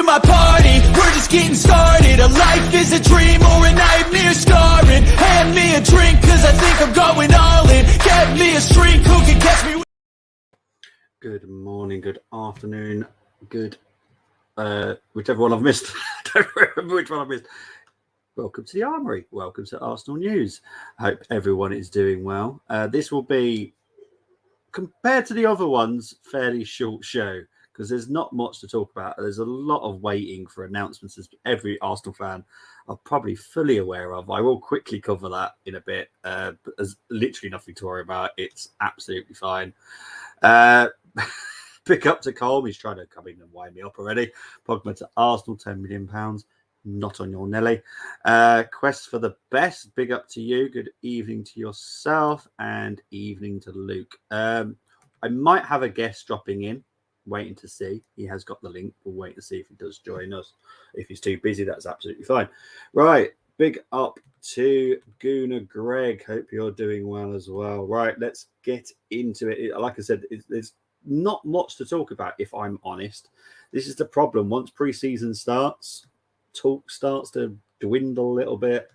my party, we're just getting started. A life is a dream or a nightmare scarring. Hand me a drink, cause I think I'm going all in. Get me a shrink who can catch me. Good morning, good afternoon, good whichever one I've missed. I don't remember which one I've missed. Welcome to the Armoury. Welcome to Arsenal News. I hope everyone is doing well. This will be, compared to the other ones, fairly short show because there's not much to talk about. There's a lot of waiting for announcements, as every Arsenal fan are probably fully aware of. I will quickly cover that in a bit. But there's literally nothing to worry about. It's absolutely fine. Pick up to Colm. He's trying to come in and wind me up already. Pogba to Arsenal, £10 million. Not on your Nelly. Quest for the best. Big up to you. Good evening to yourself and evening to Luke. I might have a guest dropping in. Waiting to see. He has got the link. We'll wait to see if he does join us. If he's too busy, that's absolutely fine. Right. Big up to Gooner Greg. Hope you're doing well as well. Right. Let's get into it. Like I said, there's not much to talk about, if I'm honest. This is the problem. Once pre-season starts, talk starts to dwindle a little bit,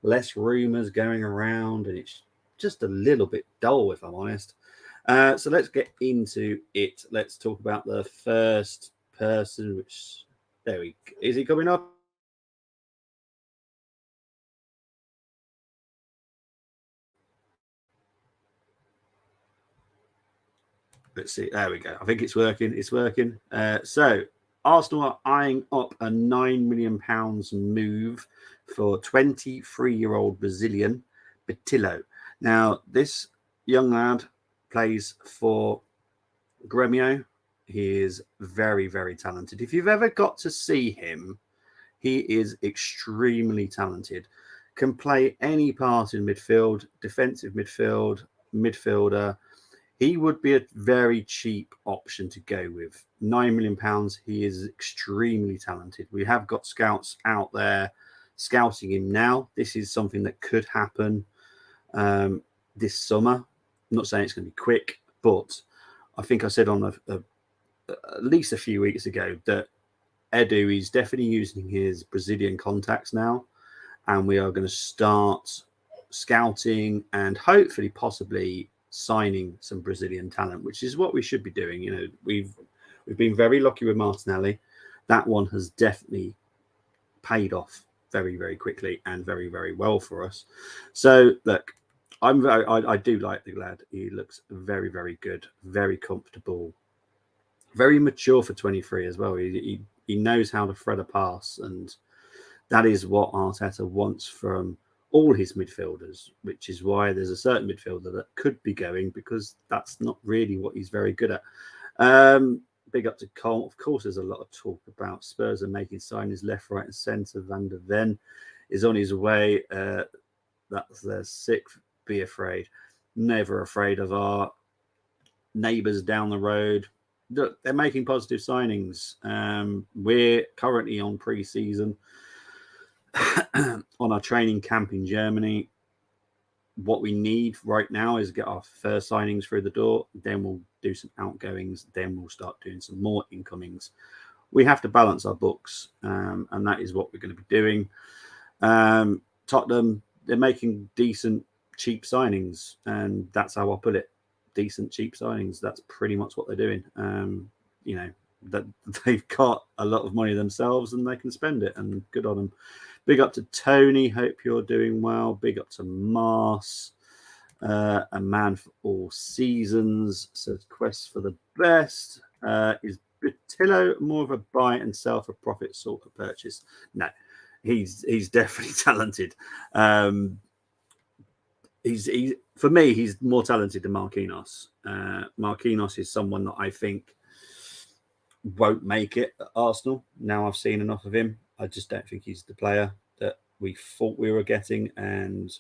less rumours going around, and it's just a little bit dull, if I'm honest. So let's get into it. Let's talk about the first person, which, there we go. Is he coming up? Let's see. There we go. I think it's working. It's working. So Arsenal are eyeing up a £9 million move for 23-year-old Brazilian Betillo. Now, this young lad plays for Grêmio. He is very, very talented. If you've ever got to see him, he is extremely talented. Can play any part in midfield, defensive midfield, midfielder. He would be a very cheap option to go with. £9 million. He is extremely talented. We have got scouts out there scouting him now. This is something that could happen this summer. I'm not saying it's going to be quick, but I think I said on at least a few weeks ago that Edu is definitely using his Brazilian contacts now, and we are going to start scouting and hopefully possibly signing some Brazilian talent, which is what we should be doing. You know, we've been very lucky with Martinelli. That one has definitely paid off very, very quickly and very, very well for us. So look, I do like the lad. He looks very, very good, very comfortable, very mature for 23 as well. He knows how to thread a pass, and that is what Arteta wants from all his midfielders, which is why there's a certain midfielder that could be going, because that's not really what he's very good at. Big up to Cole. Of course, there's a lot of talk about Spurs are making signings left, right, and centre. Van der Ven is on his way. That's their sixth. Be afraid. Never afraid of our neighbours down the road. Look, they're making positive signings. We're currently on pre-season on our training camp in Germany. What we need right now is get our first signings through the door. Then we'll do some outgoings. Then we'll start doing some more incomings. We have to balance our books, and that is what we're going to be doing. Tottenham, they're making decent, cheap signings, and that's how I put it. Decent, cheap signings. That's pretty much what they're doing. You know, that they've got a lot of money themselves and they can spend it, and good on them. Big up to Tony. Hope you're doing well. Big up to Mars. A man for all seasons. Says quest for the best. Is Betillo more of a buy and sell for profit sort of purchase? No, he's definitely talented. He's for me, he's more talented than Marquinhos. Marquinhos is someone that I think won't make it at Arsenal. Now I've seen enough of him. I just don't think he's the player that we thought we were getting. And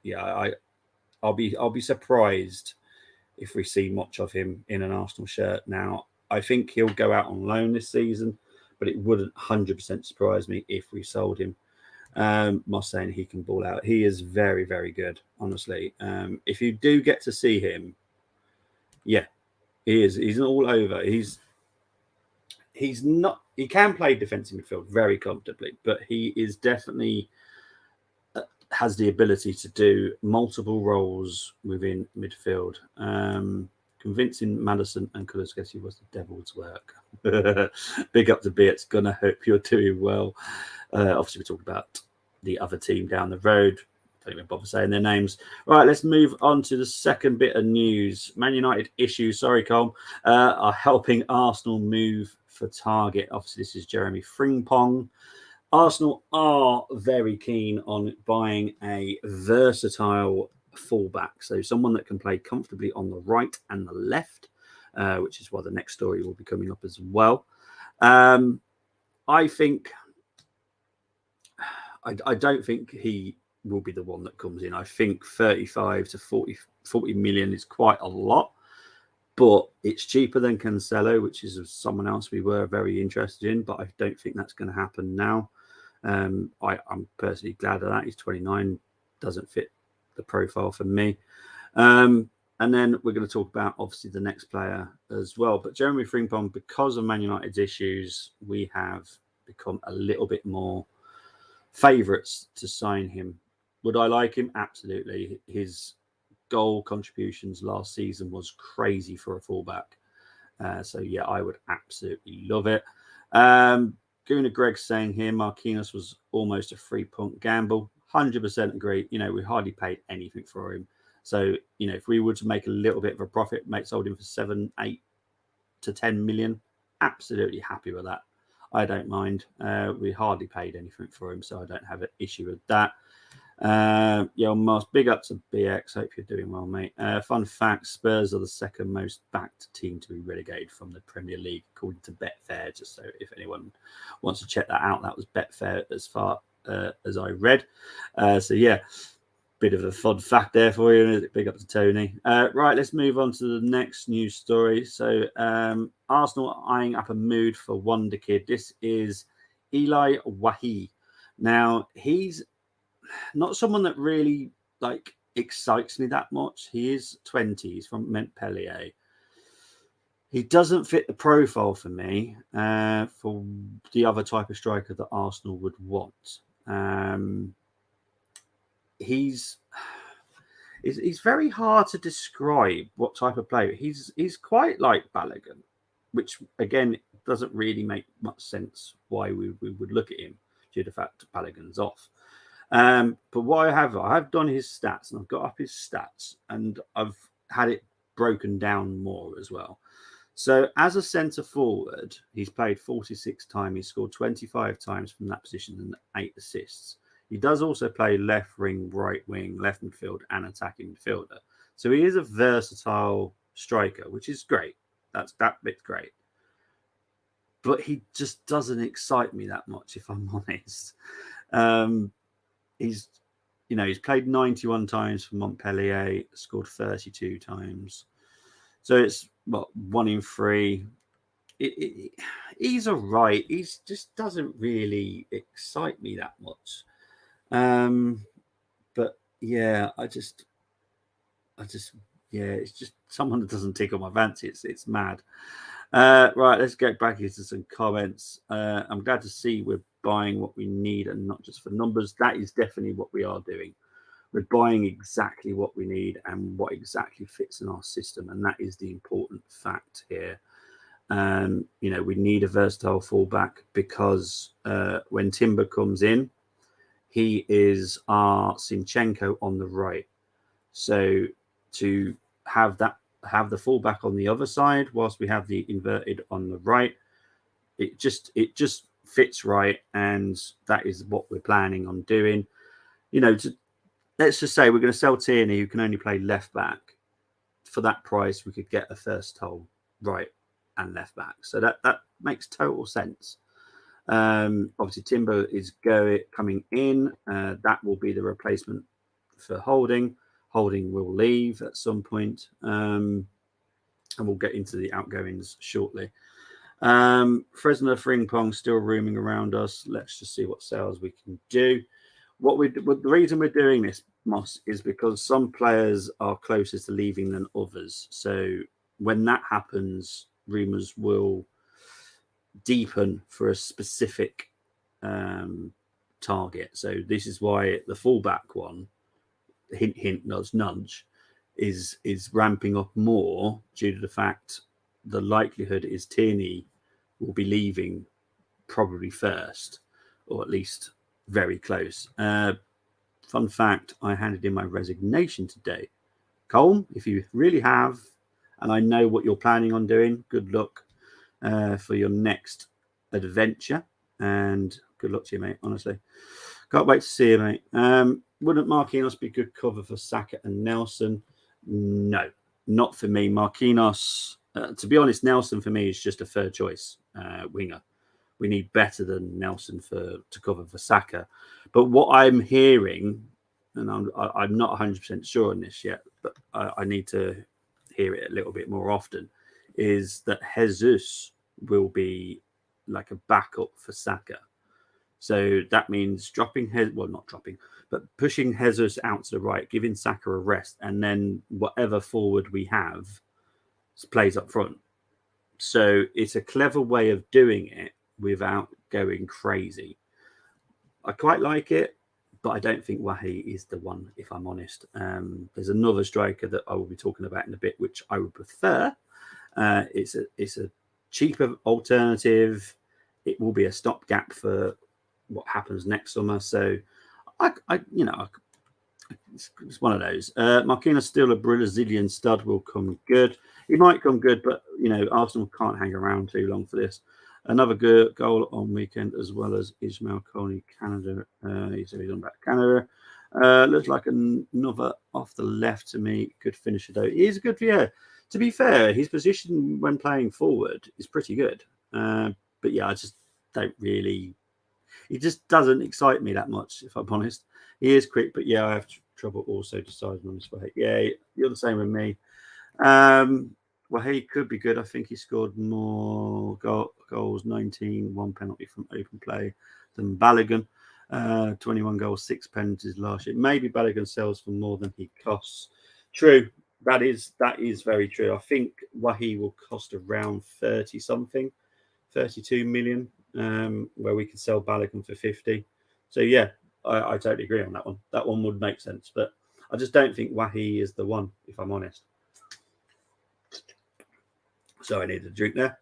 yeah, I'll be surprised if we see much of him in an Arsenal shirt. Now, I think he'll go out on loan this season, but it wouldn't 100% surprise me if we sold him. Not saying he can ball out. He is very, very good, honestly. If you do get to see him, yeah, he is. He's all over. He's not he can play defensive midfield very comfortably, but he is definitely has the ability to do multiple roles within midfield. Convincing Madison and Kulusevski was the devil's work. Big up to Beats. Gonna hope you're doing well. Obviously, we talk about the other team down the road. Don't even bother saying their names. Right, let's move on to the second bit of news. Man United issues, sorry, Colm, are helping Arsenal move for target. Obviously, this is Jeremy Frimpong. Arsenal are very keen on buying a versatile fullback, so someone that can play comfortably on the right and the left, which is why the next story will be coming up as well. I think I don't think he will be the one that comes in. I think 35 to 40 million is quite a lot, but it's cheaper than Cancelo, which is someone else we were very interested in, but I don't think that's going to happen now. I'm personally glad of that. He's 29, doesn't fit the profile for me. And then we're going to talk about obviously the next player as well. But Jeremy Frimpong, because of Man United's issues, we have become a little bit more favourites to sign him. Would I like him? Absolutely. His goal contributions last season was crazy for a fullback. So yeah, I would absolutely love it. Guna Greg saying here, Marquinhos was almost a 3-point gamble. 100% agree. You know, we hardly paid anything for him. So, you know, if we were to make a little bit of a profit, sold him for 7, 8 to 10 million, absolutely happy with that. I don't mind. We hardly paid anything for him, so I don't have an issue with that. Yeah, Mars, big up to BX. Hope you're doing well, mate. Fun fact, Spurs are the second most backed team to be relegated from the Premier League, according to Betfair, just so if anyone wants to check that out. That was Betfair as far as I read. So yeah, bit of a fun fact there for you. Big up to Tony. Right, let's move on to the next news story. So Arsenal eyeing up a mood for Wonder Kid. This is Eli Wahi. Now, he's not someone that really like excites me that much. He is 20. He's from Montpellier. He doesn't fit the profile for me for the other type of striker that Arsenal would want. He's very hard to describe what type of player. He's quite like Balogun, which again doesn't really make much sense why we would look at him due to the fact Balogun's off. But what I've done his stats, and I've got up his stats, and I've had it broken down more as well. So as a centre forward, he's played 46 times. He scored 25 times from that position and 8 assists. He does also play left wing, right wing, left midfield, and attacking midfielder. So he is a versatile striker, which is great. That bit's great. But he just doesn't excite me that much, if I'm honest. He's played 91 times for Montpellier, scored 32 times. So it's 1 in 3. He's all right. He just doesn't really excite me that much. But yeah, it's just someone that doesn't tickle my fancy. It's mad. Right, let's get back into some comments. I'm glad to see we're buying what we need and not just for numbers. That is definitely what we are doing. We're buying exactly what we need and what exactly fits in our system, and that is the important fact here. We need a versatile fullback because when Timber comes in, he is our Zinchenko on the right. So to have the fullback on the other side whilst we have the inverted on the right, it just fits right, and that is what we're planning on doing. Let's just say we're going to sell Tierney, who can only play left back. For that price, we could get a versatile right and left back. So that makes total sense. Obviously, Timber is coming in. That will be the replacement for Holding. Holding will leave at some point, and we'll get into the outgoings shortly. Fresno Frimpong still roaming around us. Let's just see what sales we can do. The reason we're doing this, Moss, is because some players are closer to leaving than others. So when that happens, rumours will deepen for a specific target. So this is why the fullback one, hint, hint, nudge, nudge, is ramping up more due to the fact the likelihood is Tierney will be leaving probably first, or at least very close. Fun fact, I handed in my resignation today. Colm, if you really have, and I know what you're planning on doing, good luck for your next adventure. And good luck to you, mate, honestly. Can't wait to see you, mate. Wouldn't Marquinhos be good cover for Saka and Nelson? No, not for me. Marquinhos, to be honest, Nelson for me is just a third choice winger. We need better than Nelson to cover for Saka. But what I'm hearing, and I'm not 100% sure on this yet, but I need to hear it a little bit more often, is that Jesus will be like a backup for Saka. So that means pushing Jesus out to the right, giving Saka a rest, and then whatever forward we have plays up front. So it's a clever way of doing it without going crazy. I quite like it, but I don't think Wahi is the one, if I'm honest. There's another striker that I will be talking about in a bit, which I would prefer. It's a cheaper alternative. It will be a stopgap for what happens next summer. So, it's one of those. Marquinhos, still a Brazilian stud, will come good. He might come good, but Arsenal can't hang around too long for this. Another good goal on weekend, as well as Ismail Coney, Canada. He's on back to Canada. Looks like another off the left to me. Good finisher though. He is a good, yeah. To be fair, his position when playing forward is pretty good. But yeah, I just don't really. He just doesn't excite me that much, if I'm honest. He is quick, but yeah, I have trouble also deciding on this way. Yeah, you're the same with me. Well, he could be good. I think he scored more goals, 19, one penalty from open play than Balogun. 21 goals, 6 penalties last year. Maybe Balogun sells for more than he costs. True. That is very true. I think Wahi will cost around 30 something, 32 million, where we could sell Balogun for 50. So yeah, I totally agree on that one. That one would make sense, but I just don't think Wahi is the one, if I'm honest. So I need a drink there.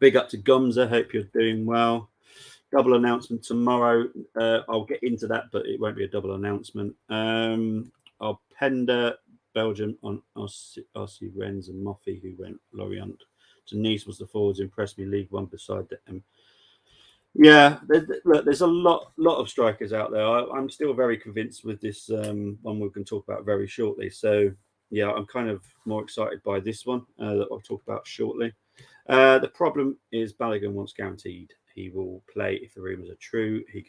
Big up to Gumza. Hope you're doing well. Double announcement tomorrow. I'll get into that, but it won't be a double announcement. I'll Pender, Belgium on RC Rennes and Moffy, who went Lorient to Nice, was the forwards, impressed me. League One beside them. Yeah, there's a lot of strikers out there. I'm still very convinced with this one we're going to talk about very shortly. So yeah, I'm kind of more excited by this one that I'll talk about shortly. The problem is Balogun wants guaranteed. He will play if the rumours are true. He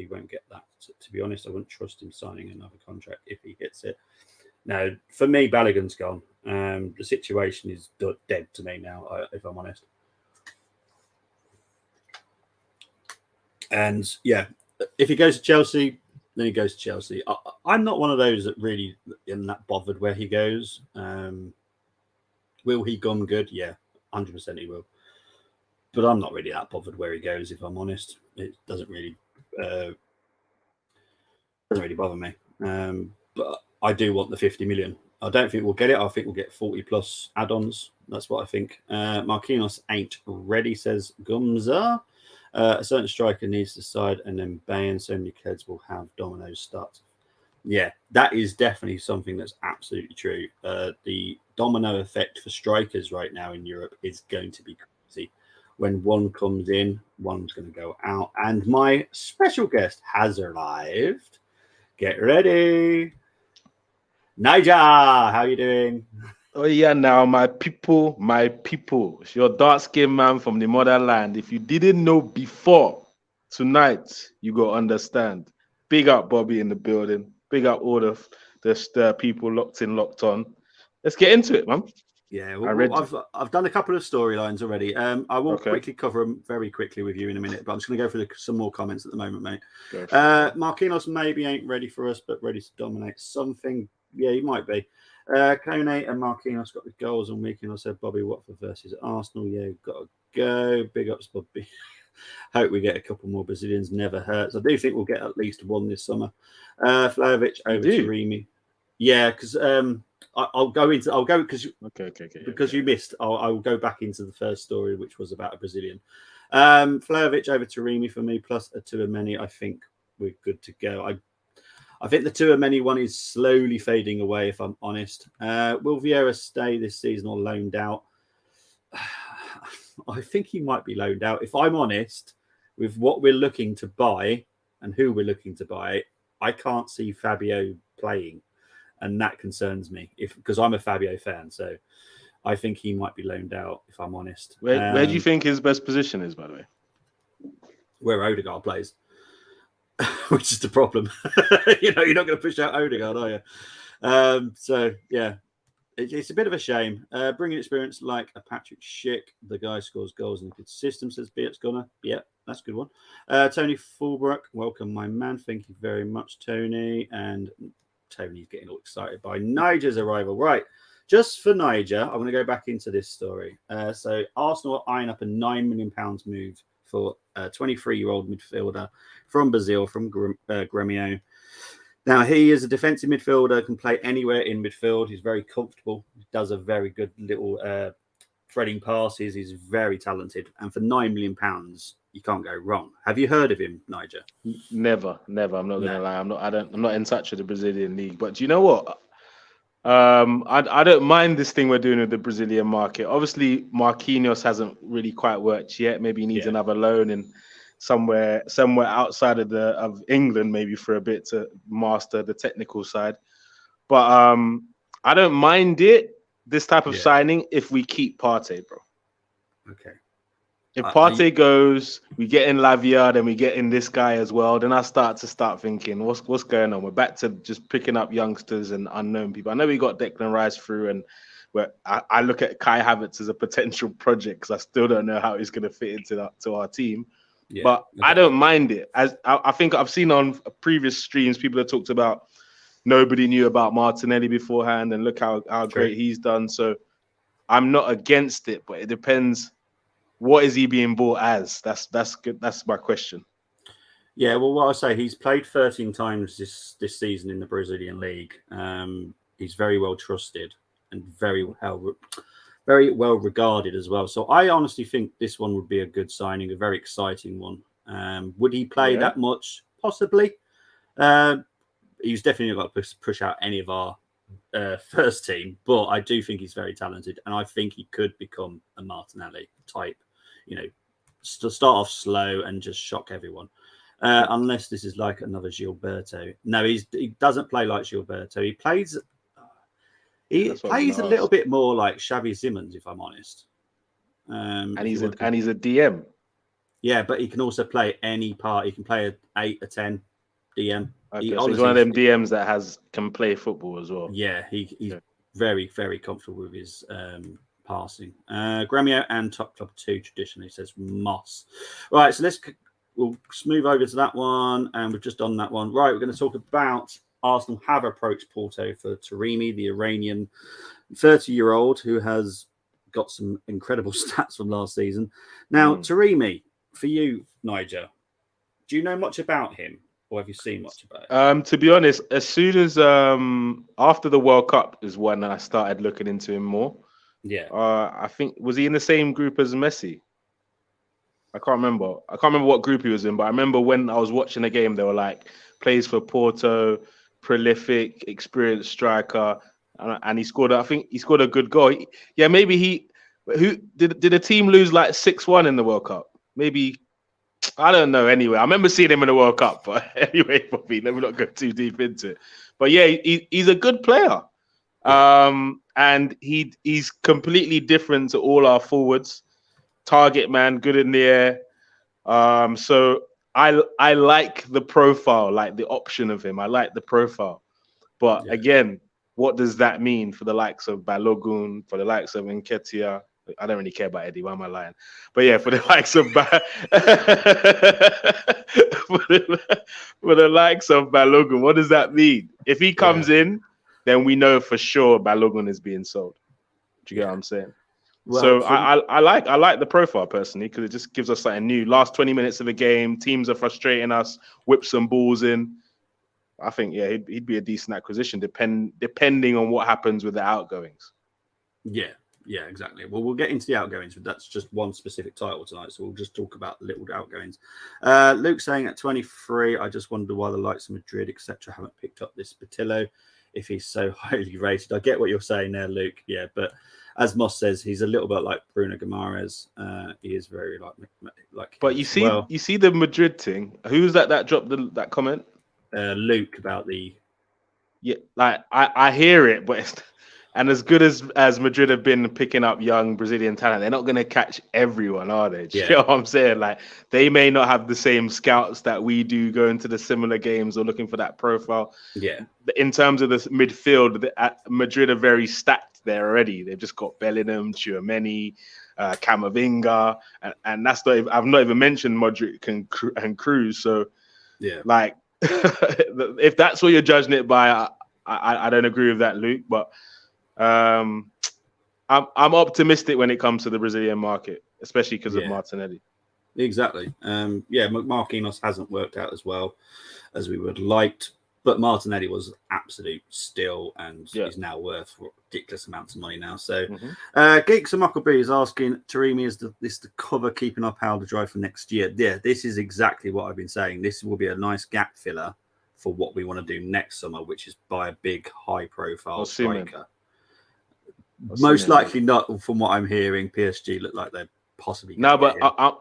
won't get that. To be honest, I wouldn't trust him signing another contract if he hits it. Now, for me, Balogun's gone. The situation is dead to me now, if I'm honest. And yeah, if he goes to Chelsea, then he goes to Chelsea. I'm not one of those that really isn't that bothered where he goes. Will he come good? Yeah, 100% he will. But I'm not really that bothered where he goes, if I'm honest. It doesn't really bother me. But I do want the 50 million. I don't think we'll get it. I think we'll get 40 plus add-ons. That's what I think. Marquinhos ain't ready, says Gumza. A certain striker needs to decide, and then bang, so many kids will have dominoes start. Yeah, that is definitely something that's absolutely true. The domino effect for strikers right now in Europe is going to be crazy. When one comes in, one's going to go out. And my special guest has arrived. Get ready. Niger, how are you doing? Oh yeah, now my people, it's your dark-skinned man from the motherland. If you didn't know before, tonight you go understand. Big up Bobby in the building. Big up all the people locked in, locked on. Let's get into it, man. Yeah, I've done a couple of storylines already. I will quickly cover them very quickly with you in a minute, but I'm just going to go through some more comments at the moment, mate. Marquinhos maybe ain't ready for us, but ready to dominate something. Yeah, he might be. Kone and Marquinhos got the goals on weekend. I said Bobby Watford versus Arsenal. Yeah, got a go. Big ups, Bobby. Hope we get a couple more Brazilians. Never hurts. I do think we'll get at least one this summer. Flajovic over to Remy. Yeah, because I'll go because you missed. I will go back into the first story, which was about a Brazilian. Flajovic over to Remy for me, plus a Tuameni. I think we're good to go. I think the Tuameni one is slowly fading away, if I'm honest. Will Vieira stay this season or loaned out? I think he might be loaned out. If I'm honest, with what we're looking to buy and who we're looking to buy, I can't see Fabio playing. And that concerns me because I'm a Fabio fan. So I think he might be loaned out, if I'm honest. Where do you think his best position is, by the way? Where Odegaard plays, which is the problem. You're not going to push out Odegaard, are you? So, yeah, it's a bit of a shame. Bringing experience like a Patrick Schick, the guy scores goals in a good system, says Beat's Gunner. Yeah, that's a good one. Tony Fullback, welcome, my man. Thank you very much, Tony. And Tony's getting all excited by Niger's arrival. Right, just for Niger, I'm going to go back into this story. So Arsenal are eyeing up a £9 million move for a 23-year-old midfielder from Brazil, from Grêmio. Now, he is a defensive midfielder, can play anywhere in midfield. He's very comfortable. He does a very good little threading passes. He's very talented. And for £9 million, you can't go wrong. Have you heard of him, Niger? Never. I'm not gonna lie. I'm not in touch with the Brazilian league. But do you know what? I don't mind this thing we're doing with the Brazilian market. Obviously, Marquinhos hasn't really quite worked yet. Maybe he needs another loan in somewhere outside of England, maybe for a bit to master the technical side. But I don't mind this type of signing if we keep Partey, bro. Okay. If Partey goes, we get in Lavia, then we get in this guy as well. Then I start thinking, what's going on? We're back to just picking up youngsters and unknown people. I know we got Declan Rice through, and where I look at Kai Havertz as a potential project because I still don't know how he's going to fit into our team. Yeah, but I don't mind it. As I think I've seen on previous streams, people have talked about nobody knew about Martinelli beforehand, and look how great he's done. So I'm not against it, but it depends. What is he being bought as? That's good. That's my question. Yeah, well, what I say, he's played 13 times this season in the Brazilian league. He's very well trusted and very well regarded as well. So I honestly think this one would be a good signing, a very exciting one. Would he play that much? Possibly. He's definitely not going to push out any of our first team, but I do think he's very talented, and I think he could become a Martinelli type. To start off slow and just shock everyone. Unless this is like another Gilberto. No, he doesn't play like Gilberto. He plays a little bit more like Xavi Simons, if I'm honest. And he's a DM. Yeah, but he can also play any part. He can play an 8, a 10 DM. Okay, so he's one of them DMs that can play football as well. Yeah, he's very, very comfortable with his passing. Grêmio and Top Club 2 traditionally, says Moss. Right, so we'll move over to that one, and we've just done that one. Right, we're going to talk about Arsenal have approached Porto for Taremi, the Iranian 30-year-old who has got some incredible stats from last season. Now, Taremi, for you, Niger, do you know much about him? Or have you seen much about it? To be honest, as soon as after the World Cup is when I started looking into him more. Yeah. I think, was he in the same group as Messi? I can't remember. I can't remember what group he was in, but I remember when I was watching the game, they were like, plays for Porto, prolific, experienced striker, and he scored. I think he scored a good goal. Maybe who did the team lose like 6-1 in the World Cup? Maybe. I don't know. Anyway, I remember seeing him in the World Cup, but anyway, Bobby, let me not go too deep into it. But yeah, he's a good player, and he's completely different to all our forwards. Target man, good in the air. So I like the profile, like the option of him. I like the profile, but again, what does that mean for the likes of Balogun, for the likes of Nketiah? I don't really care about Eddie. Why am I lying? But yeah, for the likes of for the likes of Balogun, what does that mean? If he comes in, then we know for sure Balogun is being sold. Do you get what I'm saying? Well, So I like the profile personally because it just gives us something new. Last 20 minutes of the game, teams are frustrating us, whip some balls in. I think he'd be a decent acquisition depending on what happens with the outgoings. yeah, exactly. Well, we'll get into the outgoings, but that's just one specific title tonight, so we'll just talk about little outgoings. Luke saying at 23, I just wonder why the likes of Madrid, etc., haven't picked up this Patillo if he's so highly rated. I get what you're saying there, Luke. Yeah, but as Moss says, he's a little bit like Bruno Guimaraes. He is very like. But you see the Madrid thing. Who's that dropped that comment? Luke about the. Yeah, like I hear it, but and as good as Madrid have been picking up young Brazilian talent, they're not going to catch everyone, are they? Do you know what I'm saying? Like they may not have the same scouts that we do going to the similar games or looking for that profile. Yeah. In terms of the midfield, Madrid are very stacked there already. They've just got Bellingham, Tchouaméni, Camavinga, and that's not. I've not even mentioned Modric and Cruz. So yeah, like if that's what you're judging it by, I don't agree with that, Luke. But I'm optimistic when it comes to the Brazilian market, especially because of Martinelli. Exactly. Marquinhos hasn't worked out as well as we would liked, but Martinelli was absolute steal and is now worth ridiculous amounts of money now. So Geeks and Muckleby is asking, Taremi, is the cover keeping up how to drive for next year? Yeah, this is exactly what I've been saying. This will be a nice gap filler for what we want to do next summer, which is buy a big high profile striker. Most likely not, from what I'm hearing. PSG look like they're possibly but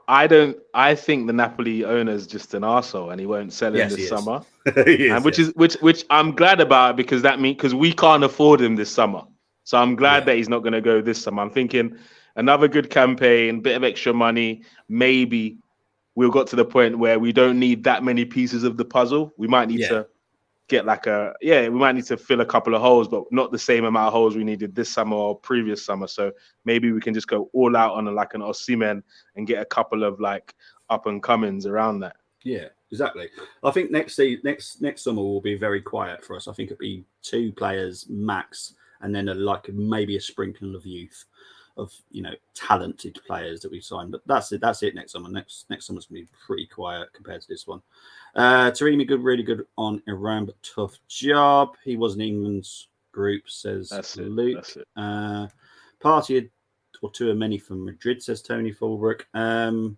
I don't. I think the Napoli owner's just an arsehole and he won't sell him this summer. And which I'm glad about, because that means because we can't afford him this summer. So I'm glad that he's not going to go this summer. I'm thinking another good campaign, bit of extra money. Maybe we'll got to the point where we don't need that many pieces of the puzzle. We might need to get we might need to fill a couple of holes, but not the same amount of holes we needed this summer or previous summer. So maybe we can just go all out on an Osimhen and get a couple of like up and comings around that. Yeah, exactly. I think next summer will be very quiet for us. I think it'll be 2 players max, and then maybe a sprinkling of youth, of talented players that we signed. But that's it next summer. Next summer's gonna be pretty quiet compared to this one. Taremi, really good on Iran, but tough job. He was in England's group, says Luke. Party or 2 are many from Madrid, says Tony Fullback. I'll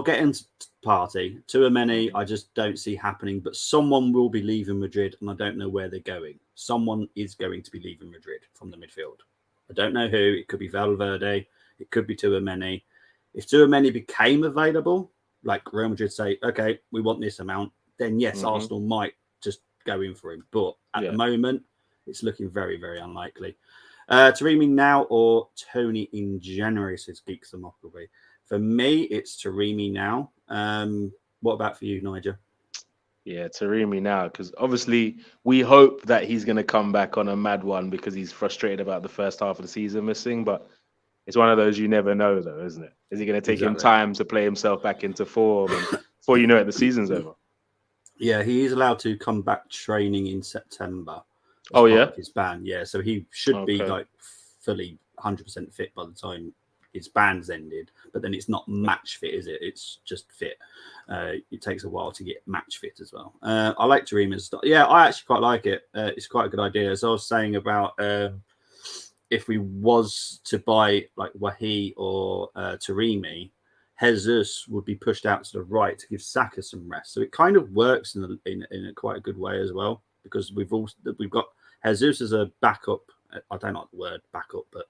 get into Party. 2 are many. I just don't see happening. But someone will be leaving Madrid, and I don't know where they're going. Someone is going to be leaving Madrid from the midfield. I don't know who. It could be Valverde. It could be 2 are many. If 2 are many became available, like Real Madrid say, okay, we want this amount, then yes, Arsenal might just go in for him. But at the moment, it's looking very, very unlikely. Taremi now or Tony in January, says Geeks and Mockery. For me, it's Taremi now. What about for you, Nigel? Yeah, Taremi now, because obviously we hope that he's going to come back on a mad one because he's frustrated about the first half of the season missing, but it's one of those you never know, though, isn't it? Is he going to take him time to play himself back into form, and before you know it, the season's over? Yeah, he is allowed to come back training in September. His ban, so he should be fully 100% fit by the time his ban's ended. But then it's not match fit, is it? It's just fit. It takes a while to get match fit as well. I like Taremi's stuff. Yeah, I actually quite like it. It's quite a good idea. As I was saying about if we was to buy like Wahi or Taremi, Jesus would be pushed out to the right to give Saka some rest. So it kind of works in a quite a good way as well, because we've got Jesus as a backup. I don't like the word backup, but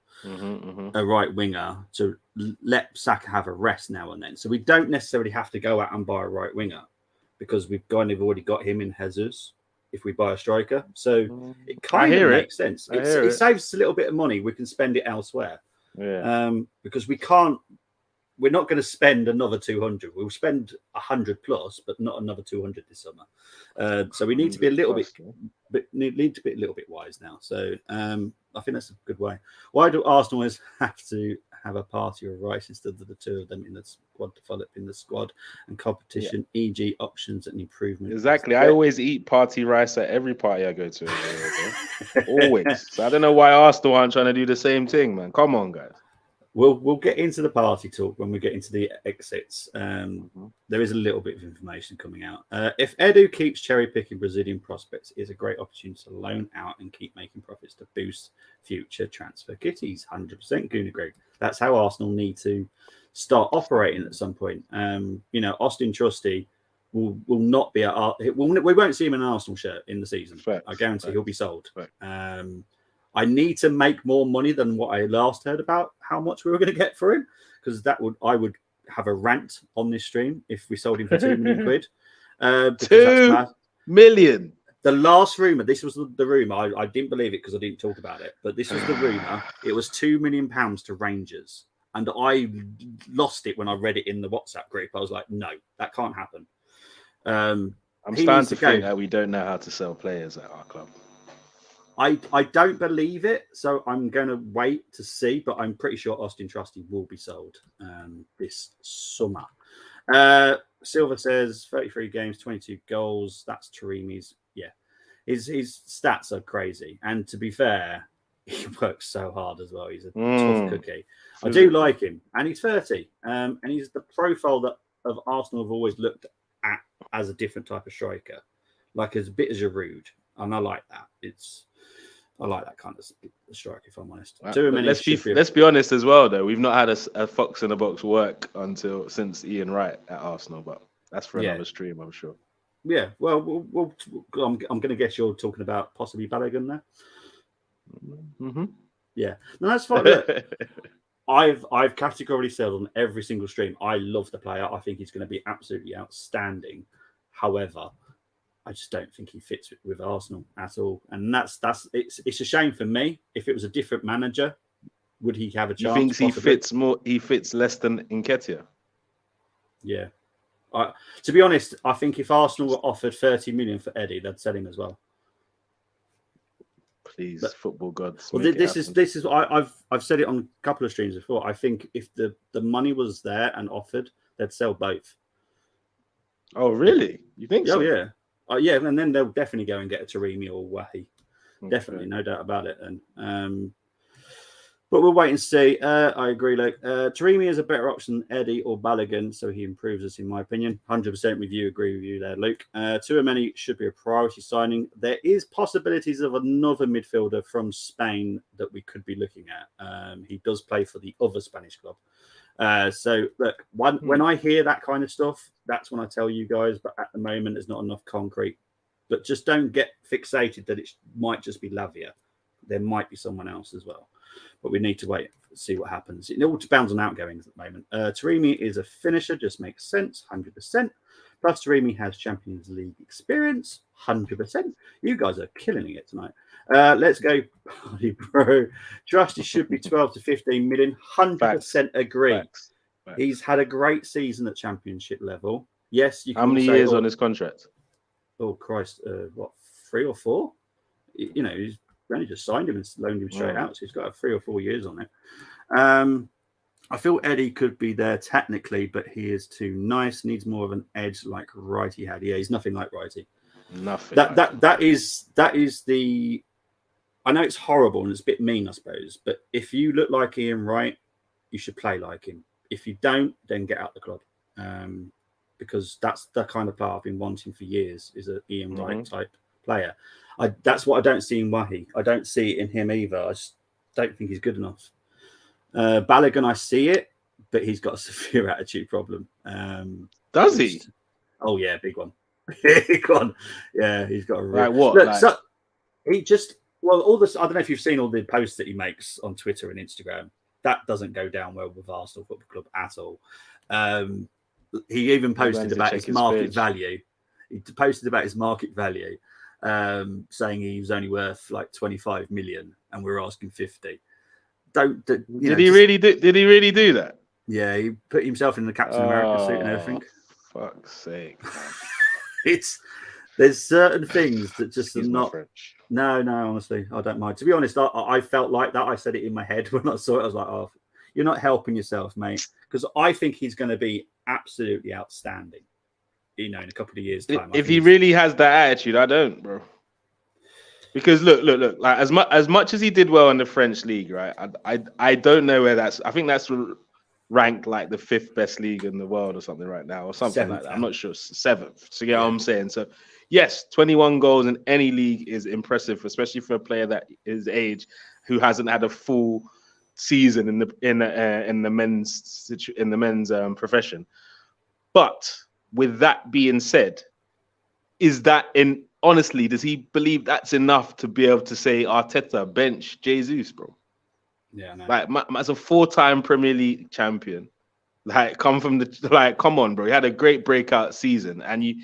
a right winger to let Saka have a rest now and then. So we don't necessarily have to go out and buy a right winger, because we've kind of already got him in Jesus if we buy a striker. So it kind of makes sense. It saves us a little bit of money. We can spend it elsewhere. Yeah. Because we're not going to spend another 200. We'll spend 100 plus, but not another 200 this summer. So we need to be a little bit wise now. So I think that's a good way. Why do Arsenal have to have a party of rice instead of the two of them in the squad developing the squad and competition, e.g. options and improvement. Exactly. I always eat party rice at every party I go to. Always. So I don't know why Arsenal aren't trying to do the same thing, man. Come on, guys. We'll get into the party talk when we get into the exits. There is a little bit of information coming out. If Edu keeps cherry picking Brazilian prospects, it is a great opportunity to loan out and keep making profits to boost future transfer kitties. 100% Goon agree. That's how Arsenal need to start operating at some point. Austin Trusty will not be we won't see him in an Arsenal shirt in the season. I guarantee he'll be sold. I need to make more money than what I last heard about how much we were going to get for him, because I would have a rant on this stream if we sold him for 2 million quid. 2 million. The last rumor, this was the rumor. I didn't believe it because I didn't talk about it, but this was the rumor. It was £2 million to Rangers, and I lost it when I read it in the WhatsApp group. I was like, no, that can't happen. I'm starting to think that we don't know how to sell players at our club. I don't believe it, so I'm going to wait to see, but I'm pretty sure Austin Trusty will be sold this summer. Silver says 33 games, 22 goals. That's Taremi's. Yeah, his stats are crazy. And to be fair, he works so hard as well. He's a tough cookie. I do like him. And he's 30. And he's the profile that of Arsenal have always looked at as a different type of striker. Like as a bit as a rude. And I like that. I like that kind of strike, if I'm honest. Let's be honest as well, though. We've not had a fox in the box work since Ian Wright at Arsenal, but that's for another stream, I'm sure. Yeah, well, I'm going to guess you're talking about possibly Balogun there. Mm-hmm. Yeah, no, that's fine. Look, I've categorically said on every single stream, I love the player. I think he's going to be absolutely outstanding. However, I just don't think he fits with Arsenal at all, and it's a shame for me. If it was a different manager, would he have a chance? You think he fits more? He fits less than Nketiah. Yeah, to be honest, I think if Arsenal were offered 30 million for Eddie, they'd sell him as well. Please, football gods. Well, this is I've said it on a couple of streams before. I think if the money was there and offered, they'd sell both. Oh, really? You think so? Oh, yeah. Yeah, and then they'll definitely go and get a Taremi or Wahi. Okay. Definitely, no doubt about it. And but we'll wait and see. I agree, Luke. Taremi is a better option than Eddie or Balogun, so he improves us, in my opinion. 100% with you. Agree with you there, Luke. Tchouaméni should be a priority signing. There is possibilities of another midfielder from Spain that we could be looking at. He does play for the other Spanish club. So look, when I hear that kind of stuff, that's when I tell you guys. But at the moment, there's not enough concrete. But just don't get fixated that it might just be Lavia. There might be someone else as well. But we need to wait and see what happens. It all depends on outgoings at the moment. Taremi is a finisher, just makes sense, 100%. Plus, Taremi has Champions League experience, 100%. You guys are killing it tonight. Let's go, party bro. Trusty should be 12 to 15 million. 100% agree. Facts. He's had a great season at championship level. Yes, you can. How many years on his contract? Oh Christ, what, 3 or 4? You know, he's only just signed him and loaned him straight out, so he's got 3 or 4 years on it. I feel Eddie could be there technically, but he is too nice. Needs more of an edge like Righty had. Yeah, he's nothing like Righty. Nothing. That is the. I know it's horrible and it's a bit mean, I suppose, but if you look like Ian Wright, you should play like him. If you don't, then get out the club, because that's the kind of player I've been wanting for years. Is an Ian Wright type player. That's what I don't see in Wahi. I don't see it in him either. I just don't think he's good enough. Balogun, I see it, but he's got a severe attitude problem. Does he? Oh yeah, big one. Big one. Yeah, he's got a real... Like what? Look, like... so he just all this. I don't know if you've seen all the posts that he makes on Twitter and Instagram. That doesn't go down well with Arsenal Football Club at all. He even posted about his market value. He posted about his market value, saying he was only worth like 25 million, and we're asking 50. Did he really do that? Yeah, he put himself in the Captain America suit and everything. Fuck's sake! There's certain things that just are not. French. No, honestly, I don't mind. To be honest, I felt like that. I said it in my head when I saw it. I was like, oh, you're not helping yourself, mate. Because I think he's going to be absolutely outstanding. In a couple of years' time. If he really has that attitude, I don't, bro. Because look. Like as much as he did well in the French league, right? I don't know where that's. I think that's ranked like the 5th best league in the world or something right now, or something like that. I'm not sure. 7th. So yeah, what I'm saying. So yes, 21 goals in any league is impressive, especially for a player that his age who hasn't had a full season in the men's profession. But with that being said, honestly, does he believe that's enough to be able to say Arteta bench Jesus, bro? Yeah, no. Like as a 4-time Premier League champion, come on, bro. He had a great breakout season, and you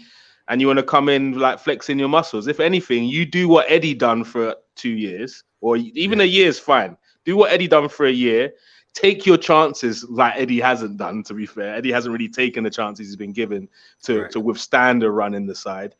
want to come in like flexing your muscles. If anything, you do what Eddie done for 2 years, or even a year is fine. Do what Eddie done for a year. Take your chances like Eddie hasn't done, to be fair. Eddie hasn't really taken the chances he's been given to withstand a run in the side,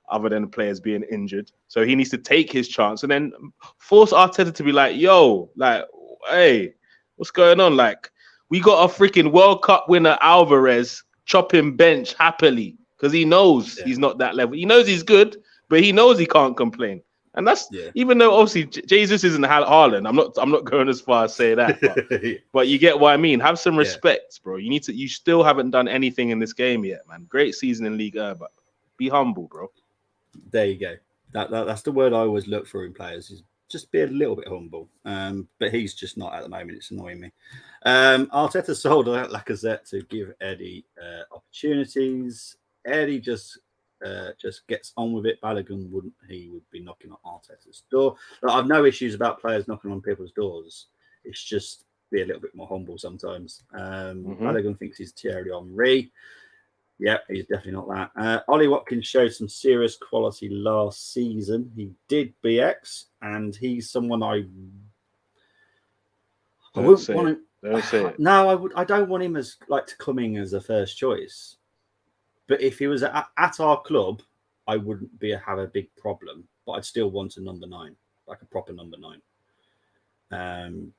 other than the players being injured. So he needs to take his chance and then force Arteta to be like, yo, like, hey, what's going on? Like, we got a freaking World Cup winner, Alvarez, chopping bench happily because he knows he's not that level. He knows he's good, but he knows he can't complain. And that's even though obviously Jesus isn't Haaland. I'm not going as far as say that, but you get what I mean. Have some respect, bro. You still haven't done anything in this game yet, man. Great season in Ligue 1, but be humble, bro. There you go. That's the word I always look for in players, is just be a little bit humble. But he's just not at the moment. It's annoying me. Arteta sold Lacazette to give Eddie opportunities. Eddie just gets on with it. Balogun wouldn't. He would be knocking on Arteta's door. But I've no issues about players knocking on people's doors. It's just be a little bit more humble sometimes. Balogun thinks he's Thierry Armoury. Yeah, he's definitely not that. Ollie Watkins showed some serious quality last season. He did BX, and he's someone I wouldn't want him. Don't say it. No, I don't want him as like to come in as a first choice. But if he was at our club, I wouldn't have a big problem. But I'd still want a number 9, like a proper number 9.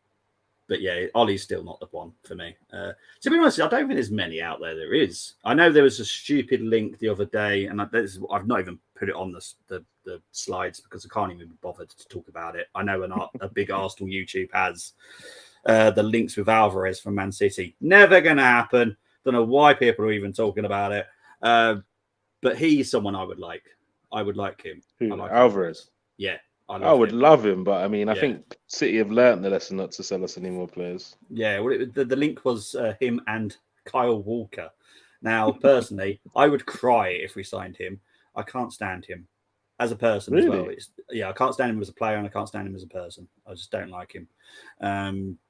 But yeah, Ollie's still not the one for me. To be honest, I don't think there's many out there. There is. I know there was a stupid link the other day, and I've not even put it on the slides because I can't even be bothered to talk about it. I know a big Arsenal YouTube has the links with Alvarez from Man City. Never going to happen. Don't know why people are even talking about it. But he's someone I would like. I would like him. Who, I like Alvarez? Him. Yeah. I would love him, but I mean, I think City have learned the lesson not to sell us any more players. Yeah, well, the link was him and Kyle Walker. Now, personally, I would cry if we signed him. I can't stand him as a person as well. I can't stand him as a player, and I can't stand him as a person. I just don't like him.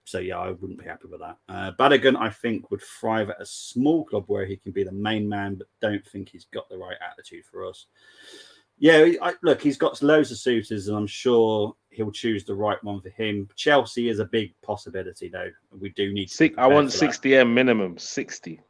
So yeah, I wouldn't be happy with that. Balogun, I think, would thrive at a small club where he can be the main man, but don't think he's got the right attitude for us. Yeah, look, he's got loads of suitors, and I'm sure he'll choose the right one for him. Chelsea is a big possibility, though. We do need to. I want 60M minimum. 60.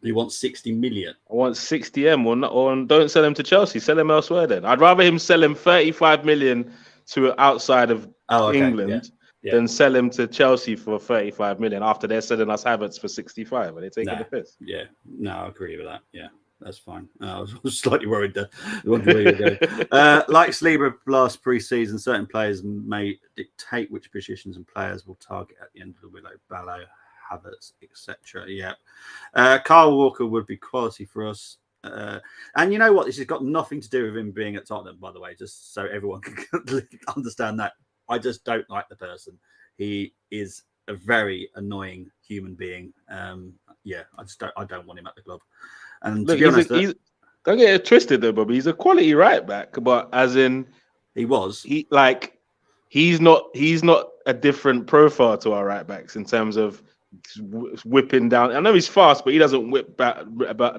You want 60 million? I want 60M, or don't sell him to Chelsea. Sell him elsewhere. Then I'd rather him sell him 35 million to outside of England than sell him to Chelsea for 35 million after they're selling us Havertz for 65. Are they taking the piss? Yeah, no, I agree with that. Yeah. That's fine. I was slightly worried there. Like Saliba last pre-season, certain players may dictate which positions and players will target at the end of the willow, Ballo, Havertz, etc. Yeah. Kyle Walker would be quality for us. And you know what? This has got nothing to do with him being at Tottenham, by the way, just so everyone can understand that. I just don't like the person. He is a very annoying human being. I don't want him at the club. And look, to be honest, don't get it twisted though, Bobby. He's a quality right back, but as in he's not a different profile to our right backs in terms of whipping down. I know he's fast, but he doesn't whip back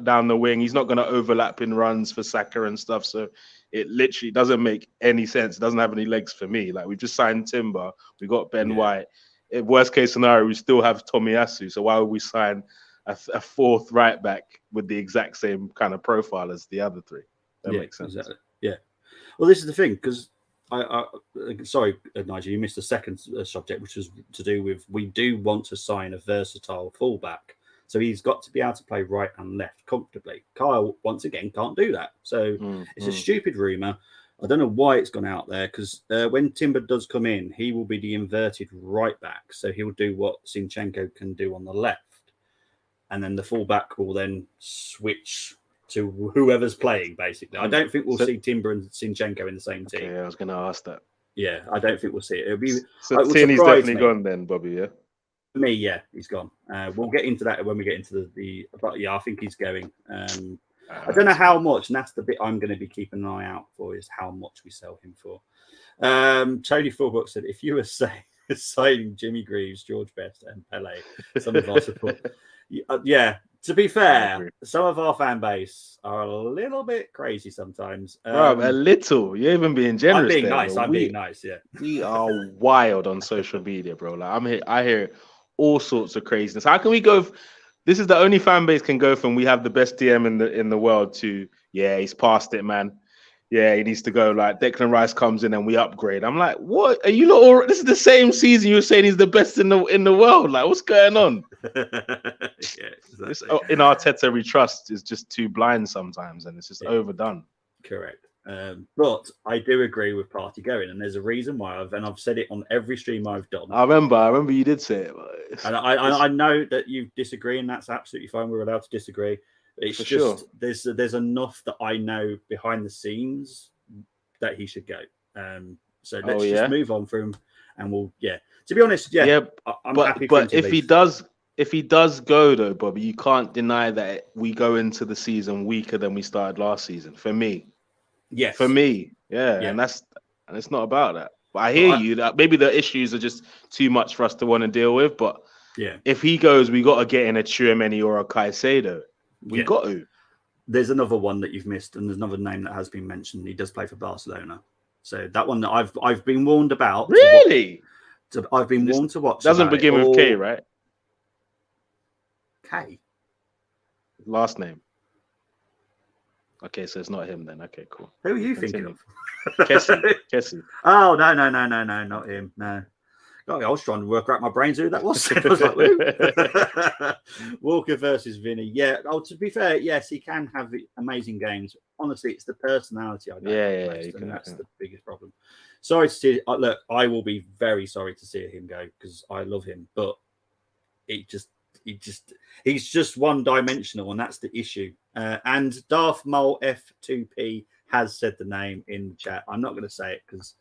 down the wing. He's not going to overlap in runs for Saka and stuff. So it literally doesn't make any sense. It doesn't have any legs for me. Like, we've just signed Timber, we got Ben White. In worst case scenario, we still have Tomiyasu. So why would we sign a fourth right back with the exact same kind of profile as the other three? That makes sense. Exactly. Yeah. Well, this is the thing, because Sorry, Nigel, you missed the second subject, which was to do with we do want to sign a versatile fullback. So he's got to be able to play right and left comfortably. Kyle, once again, can't do that. So it's a stupid rumour. I don't know why it's gone out there because when Timber does come in, he will be the inverted right back. So he'll do what Zinchenko can do on the left. And then the fullback will then switch to whoever's playing, basically. I don't think we'll see Timber and Zinchenko in the same team. Yeah, I was going to ask that. Yeah, I don't think we'll see it. It'll be so Tierney's definitely gone then, Bobby, yeah? For me, yeah, he's gone. We'll get into that when we get into the but yeah, I think he's going. I don't know how much, and that's the bit I'm going to be keeping an eye out for, is how much we sell him for. Tony Fullback said, if you were signing Jimmy Greaves, George Best, and Pele, some of our support. Yeah, to be fair, some of our fan base are a little bit crazy sometimes. Bro, a little. You're even being generous. I'm being there, nice. bro. I'm being nice. Yeah, we are wild on social media, bro. Like I hear all sorts of craziness. How can we go? This is the only fan base can go from we have the best DM in the world to he's past it, man. Yeah, he needs to go. Like Declan Rice comes in and we upgrade. I'm like, what? Are you not? This is the same season you were saying he's the best in the world. Like, what's going on? Yeah, exactly. In Arteta, we trust is just too blind sometimes, and it's just overdone. Correct. But I do agree with Party going, and there's a reason why I've said it on every stream I've done. I remember you did say it. And I know that you disagree, and that's absolutely fine. We're allowed to disagree. It's just sure. There's enough that I know behind the scenes that he should go. So let's just move on from him, and we'll To be honest, I'm happy. But if he does go though, Bobby, you can't deny that we go into the season weaker than we started last season. For me, yes, for me, and it's not about that. But I hear you that maybe the issues are just too much for us to want to deal with. But if he goes, we got to get in a Tchouaméni or a Caicedo. We got to. There's another one that you've missed, and there's another name that has been mentioned. He does play for Barcelona, so that one that I've been warned about. Really? I've been warned to watch. Doesn't begin with K, right? K. Last name. Okay, so it's not him then. Okay, cool. Who are you thinking of? Kessie. Oh no, not him. No. God, I was trying to work out my brains who that was. I was like, who? Walker versus Vinny. Yeah. Oh, to be fair, yes, he can have amazing games. Honestly, it's the personality I know. That's the biggest problem. Sorry to see. Look, I will be very sorry to see him go because I love him, but he's just one-dimensional, and that's the issue. And Darth Mole F2P has said the name in the chat. I'm not going to say it because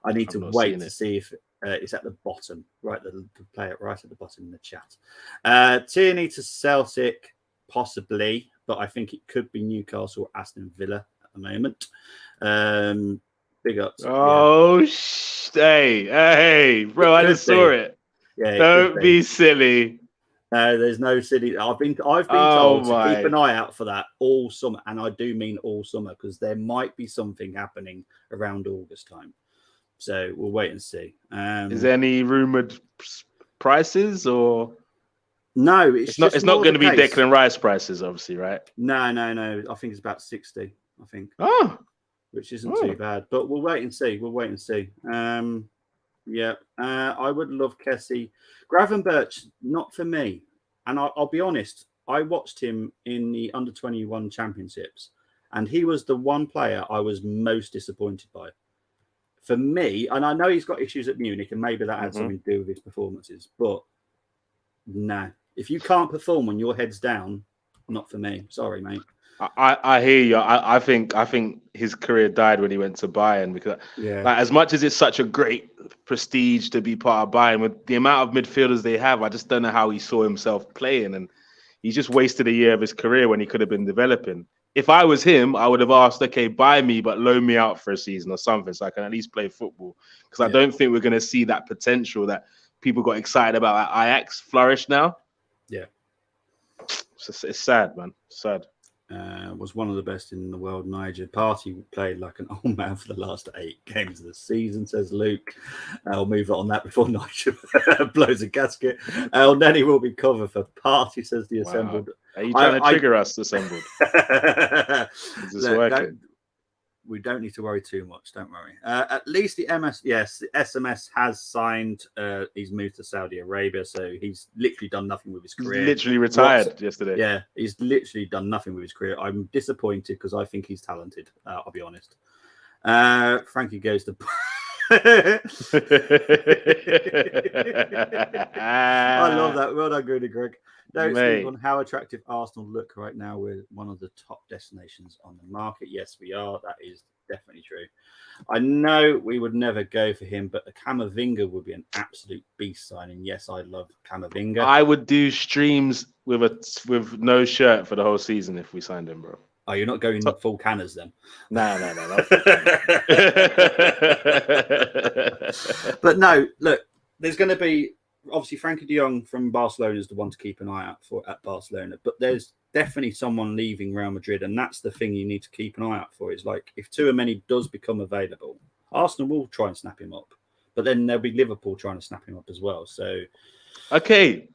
I need to wait to see if it's at the bottom, right? The player right at the bottom in the chat. Tierney to Celtic, possibly, but I think it could be Newcastle or Aston Villa at the moment. Big ups. Oh, hey, bro! I just saw it. Yeah, don't be silly. No, there's no silly. I've been told to keep an eye out for that all summer, and I do mean all summer because there might be something happening around August time. So we'll wait and see. Is there any rumored prices or no? It's not going to be Declan Rice prices, obviously, right? No. I think it's about 60. I think. Which isn't too bad, but we'll wait and see. I would love Kessie. Gravenberch, not for me. And I'll be honest, I watched him in the under-21 championships, and he was the one player I was most disappointed by. For me, and I know he's got issues at Munich, and maybe that had something to do with his performances, but no. If you can't perform when your head's down, not for me. Sorry, mate. I hear you. I think his career died when he went to Bayern because, as much as it's such a great prestige to be part of Bayern, with the amount of midfielders they have, I just don't know how he saw himself playing, and he just wasted a year of his career when he could have been developing. If I was him, I would have asked, okay, buy me, but loan me out for a season or something so I can at least play football. Because I don't think we're going to see that potential that people got excited about at Ajax flourish now. Yeah. It's sad, man. Sad. Was one of the best in the world. Niger Party played like an old man for the last 8 games of the season, says Luke. I'll move on that before Niger blows a gasket. Nenny will be cover for Party, says the Assembled. Are you trying to trigger us, Assembled? Is this working? we don't need to worry too much. Don't worry. At least the SMS has signed. He's moved to Saudi Arabia, so he's literally done nothing with his career. He's literally retired yesterday. Yeah, he's literally done nothing with his career. I'm disappointed because I think he's talented. I'll be honest. Frankie goes to. I love that. Well done, Goody Greg. Don't speak on how attractive Arsenal look right now. We're one of the top destinations on the market. Yes, we are. That is definitely true. I know we would never go for him, but a Camavinga would be an absolute beast signing. Yes, I love Camavinga. I would do streams with no shirt for the whole season if we signed him, bro. Oh, you're not going full canners then? No. But no, look, there's going to be obviously Frankie de Jong from Barcelona is the one to keep an eye out for at Barcelona, but there's definitely someone leaving Real Madrid, and that's the thing you need to keep an eye out for. Is like if Tchouaméni does become available, Arsenal will try and snap him up, but then there'll be Liverpool trying to snap him up as well. So, okay,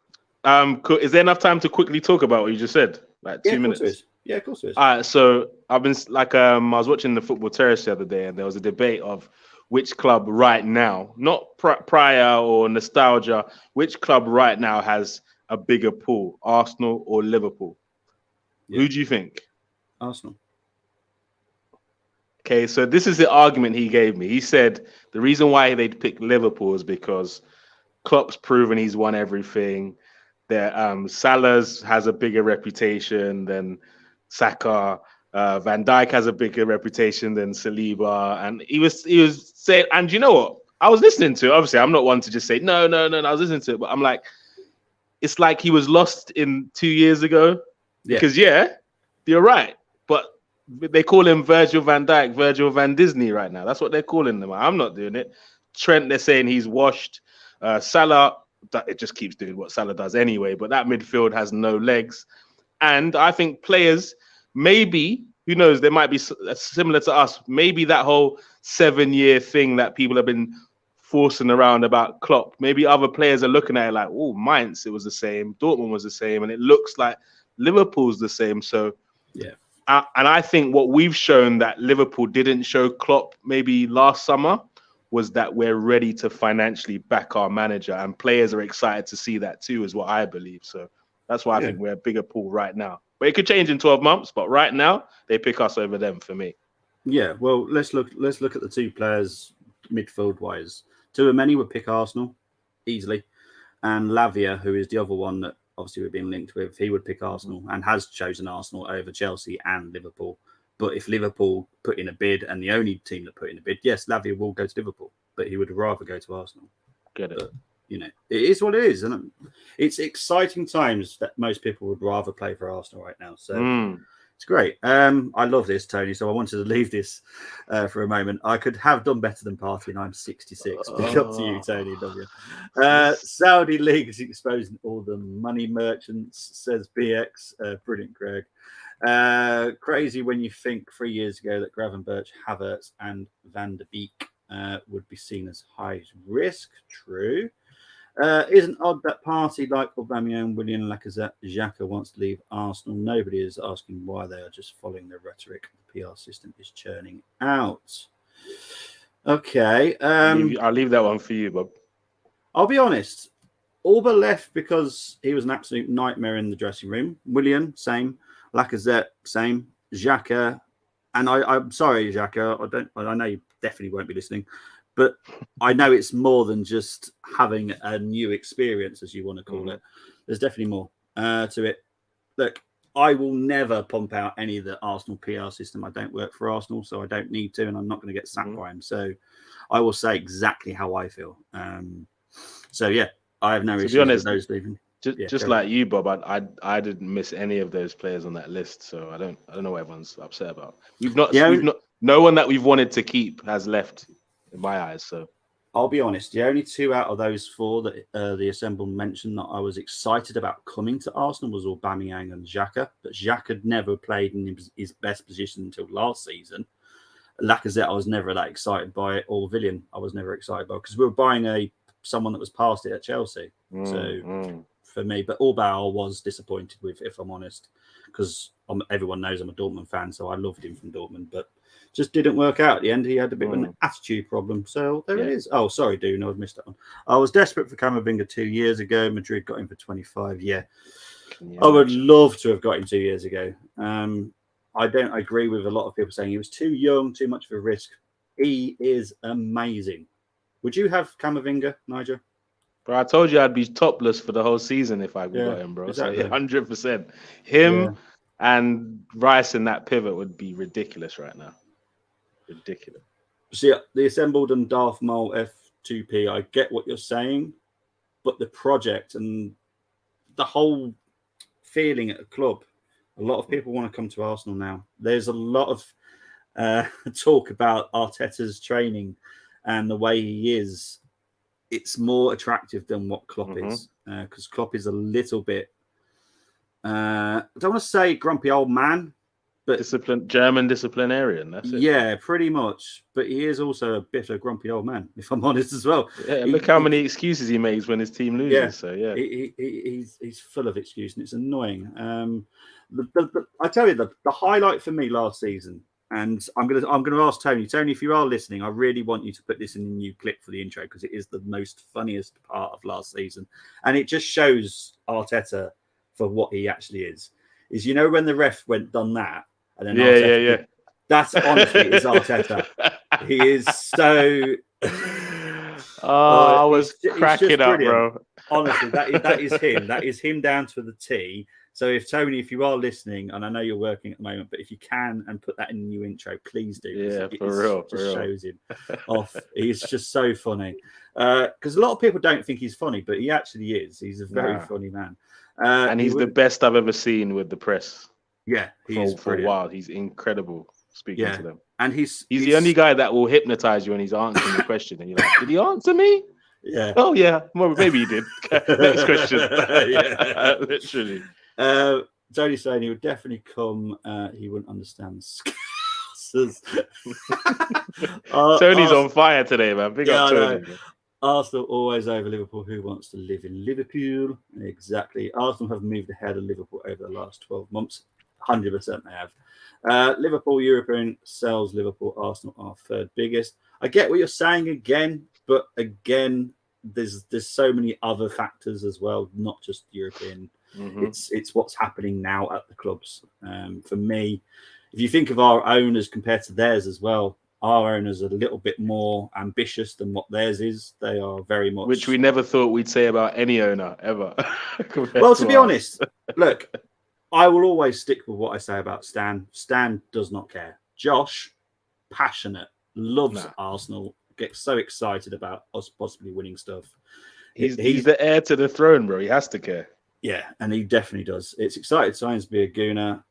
is there enough time to quickly talk about what you just said? Like 2 minutes. Yeah, of course it is. All right, so I've been I was watching the Football Terrace the other day, and there was a debate of which club right now, not prior or nostalgia, which club right now has a bigger pool, Arsenal or Liverpool? Yeah. Who do you think? Arsenal. Okay, so this is the argument he gave me. He said the reason why they'd pick Liverpool is because Klopp's proven he's won everything. That Salah's has a bigger reputation than Saka. Van Dijk has a bigger reputation than Saliba, and he was saying, and you know what? I was listening to it. Obviously, I'm not one to just say no. I was listening to it, but I'm like, it's like he was lost in 2 years ago. Yeah. Because you're right, but they call him Virgil van Dijk, Virgil van Disney right now. That's what they're calling him. I'm not doing it. Trent, they're saying he's washed. Salah, it just keeps doing what Salah does anyway. But that midfield has no legs, and I think players. Maybe, who knows, they might be similar to us. Maybe that whole 7-year thing that people have been forcing around about Klopp, maybe other players are looking at it like, oh, Mainz, it was the same. Dortmund was the same. And it looks like Liverpool's the same. So, yeah. And I think what we've shown that Liverpool didn't show Klopp maybe last summer was that we're ready to financially back our manager. And players are excited to see that too, is what I believe. So that's why I think we're a bigger pool right now. But it could change in 12 months. But right now, they pick us over them for me. Yeah, well, let's look at the two players midfield wise. Tchouaméni would pick Arsenal easily, and Lavia, who is the other one that obviously we've been linked with, he would pick Arsenal and has chosen Arsenal over Chelsea and Liverpool. But if Liverpool put in a bid, and the only team that put in a bid, yes, Lavia will go to Liverpool, but he would rather go to Arsenal. Get it. But, you know, it is what it is, and it's exciting times that most people would rather play for Arsenal right now. So it's great. I love this, Tony. So I wanted to leave this for a moment. I could have done better than Party, and I'm 66. Big up to you, Tony. Love you. Saudi League is exposing all the money merchants, says BX. Brilliant, Greg. Crazy when you think 3 years ago that Gravenberch, Havertz, and Van der Beek would be seen as high risk. True. Isn't odd that Party like Aubameyang, Willian, Lacazette, Xhaka wants to leave Arsenal. Nobody is asking why. They are just following the rhetoric the PR system is churning out. Okay. I'll leave that one for you, Bob. I'll be honest. Auba left because he was an absolute nightmare in the dressing room. Willian, same. Lacazette, same. Xhaka, and I'm sorry, Xhaka. I know you definitely won't be listening. But I know it's more than just having a new experience, as you want to call it. There's definitely more to it. Look, I will never pump out any of the Arsenal PR system. I don't work for Arsenal, so I don't need to, and I'm not going to get sacked by him. So I will say exactly how I feel. So, yeah, I have no issues with those leaving. Just like you, Bob, I didn't miss any of those players on that list, so I don't know what everyone's upset about. No one that we've wanted to keep has left. In my eyes, so I'll be honest. The only two out of those four that the assembled mentioned that I was excited about coming to Arsenal was Aubameyang and Xhaka. But Xhaka never played in his best position until last season. Lacazette, I was never that excited by it. Or Villian, I was never excited by because we were buying someone that was past it at Chelsea. For me, but Auba I was disappointed with, if I'm honest, because everyone knows I'm a Dortmund fan, so I loved him from Dortmund. But just didn't work out at the end. He had a bit of an attitude problem. So there it is. Oh, sorry, Dune. I've missed that one. I was desperate for Camavinga 2 years ago. Madrid got him for 25. Yeah. I would love to have got him 2 years ago. I don't agree with a lot of people saying he was too young, too much of a risk. He is amazing. Would you have Camavinga, Nigel? Bro, I told you I'd be topless for the whole season if I got him, bro. Exactly. So 100%. Him and Rice in that pivot would be ridiculous right now. Ridiculous. See, the assembled and Darth Maul F2P, I get what you're saying, but the project and the whole feeling at the club, a lot of people want to come to Arsenal now. There's a lot of talk about Arteta's training and the way he is. It's more attractive than what Klopp is, because Klopp is a little bit, I don't want to say grumpy old man, but German disciplinarian. That's it. Yeah, pretty much. But he is also a bit of a grumpy old man, if I'm honest as well. Yeah, look how many excuses he makes when his team loses. Yeah, so yeah, he's full of excuses, and it's annoying. I tell you, the highlight for me last season. And I'm gonna ask Tony. Tony, if you are listening, I really want you to put this in a new clip for the intro because it is the most funniest part of last season, and it just shows Arteta for what he actually is. Is when the ref done that, and then Arteta, that's honestly is Arteta. He is so. I was cracking up, bro. Honestly, that is him. That is him down to the T. So Tony, if you are listening, and I know you're working at the moment, but if you can and put that in the new intro, please do. Yeah, for real. Shows him off. He's just so funny. Because a lot of people don't think he's funny, but he actually is. He's a very funny man. And he's the best I've ever seen with the press. Yeah, for a while. He's incredible speaking to them. And he's the only guy that will hypnotize you when he's answering the question, and you're like, "Did he answer me?" Yeah. Oh yeah. Well, maybe he did. Next question. Literally. Tony's saying he would definitely come. He wouldn't understand. Tony's on fire today, man. Big up Tony. Arsenal always over Liverpool. Who wants to live in Liverpool? Exactly. Arsenal have moved ahead of Liverpool over the last 12 months. 100% they have. Liverpool European sells Liverpool. Arsenal are third biggest. I get what you're saying again, but again, there's so many other factors as well, not just European. It's what's happening now at the clubs. For me, if you think of our owners compared to theirs as well, our owners are a little bit more ambitious than what theirs is. They are very much, which we never thought we'd say about any owner ever. Well, to be honest, look, I will always stick with what I say about Stan. Stan does not care. Josh, passionate, loves Arsenal, gets so excited about us possibly winning stuff. He's the heir to the throne, bro. He has to care. Yeah, and he definitely does. It's exciting times to be a Gooner.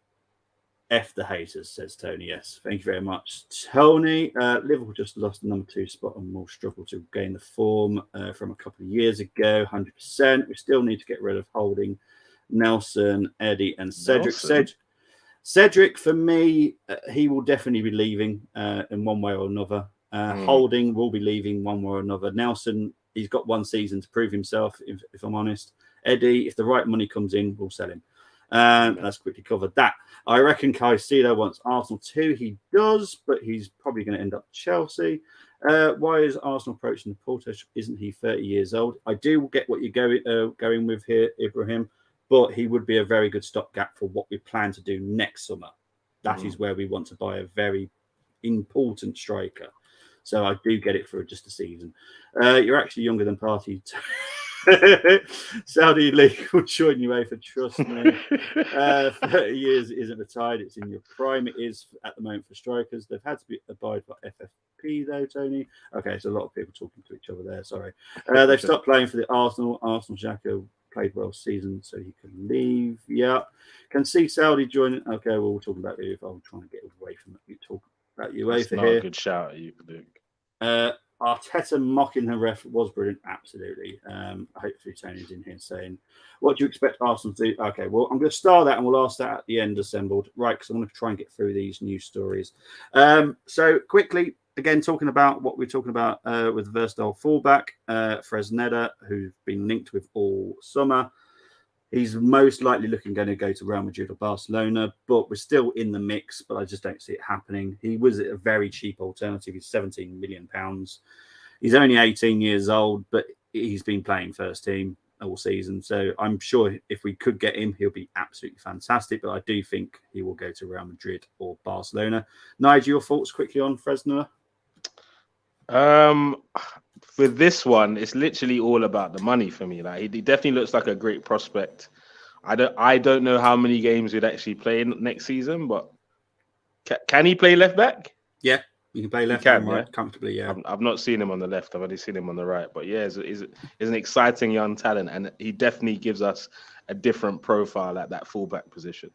F the haters, says Tony. Yes, thank you very much, Tony. Liverpool just lost the number 2 spot and will struggle to gain the form from a couple of years ago. 100%. We still need to get rid of Holding, Nelson, Eddie, and Cedric. Cedric, for me, he will definitely be leaving in one way or another. Holding will be leaving one way or another. Nelson, he's got one season to prove himself, if I'm honest. Eddie, if the right money comes in, we'll sell him. Let's quickly cover that. I reckon Caicedo wants Arsenal too. He does, but he's probably going to end up Chelsea. Why is Arsenal approaching the Porto? Isn't he 30 years old? I do get what you're going with here, Ibrahim, but he would be a very good stopgap for what we plan to do next summer. That is where we want to buy a very important striker. So I do get it for just a season. You're actually younger than Party. Saudi League will join UEFA, trust me. 30 years isn't retired, it's in your prime. It is at the moment for strikers. They've had to abide by FFP though, Tony. Okay, so a lot of people talking to each other there, sorry. They've stopped playing for the Arsenal. Xhaka played well season, so he can leave. Yeah. Can see Saudi joining. Okay, well, we're talking about UEFA. I'm trying to get away from it. Talk about UEFA That's not here. A good shout, you Luke. Arteta mocking the ref was brilliant, absolutely. Hopefully Tony's in here saying, what do you expect Arsenal to do? Okay, well, I'm going to start that and we'll ask that at the end, assembled. Right, because I'm going to try and get through these news stories. So quickly, again, talking about what we're talking about with versatile fullback, Fresneda, who's been linked with all summer. He's most likely going to go to Real Madrid or Barcelona, but we're still in the mix. But I just don't see it happening. He was a very cheap alternative. He's £17 million. He's only 18 years old, but he's been playing first team all season. So I'm sure if we could get him, he'll be absolutely fantastic. But I do think he will go to Real Madrid or Barcelona. Nigel, your thoughts quickly on Fresnel? With this one, it's literally all about the money for me. Like he definitely looks like a great prospect. I don't know how many games he'd actually play next season, but can he play left back? Yeah, you can play left and right comfortably. Yeah, I've not seen him on the left. I've only seen him on the right. But yeah, he's an exciting young talent, and he definitely gives us a different profile at that fullback position.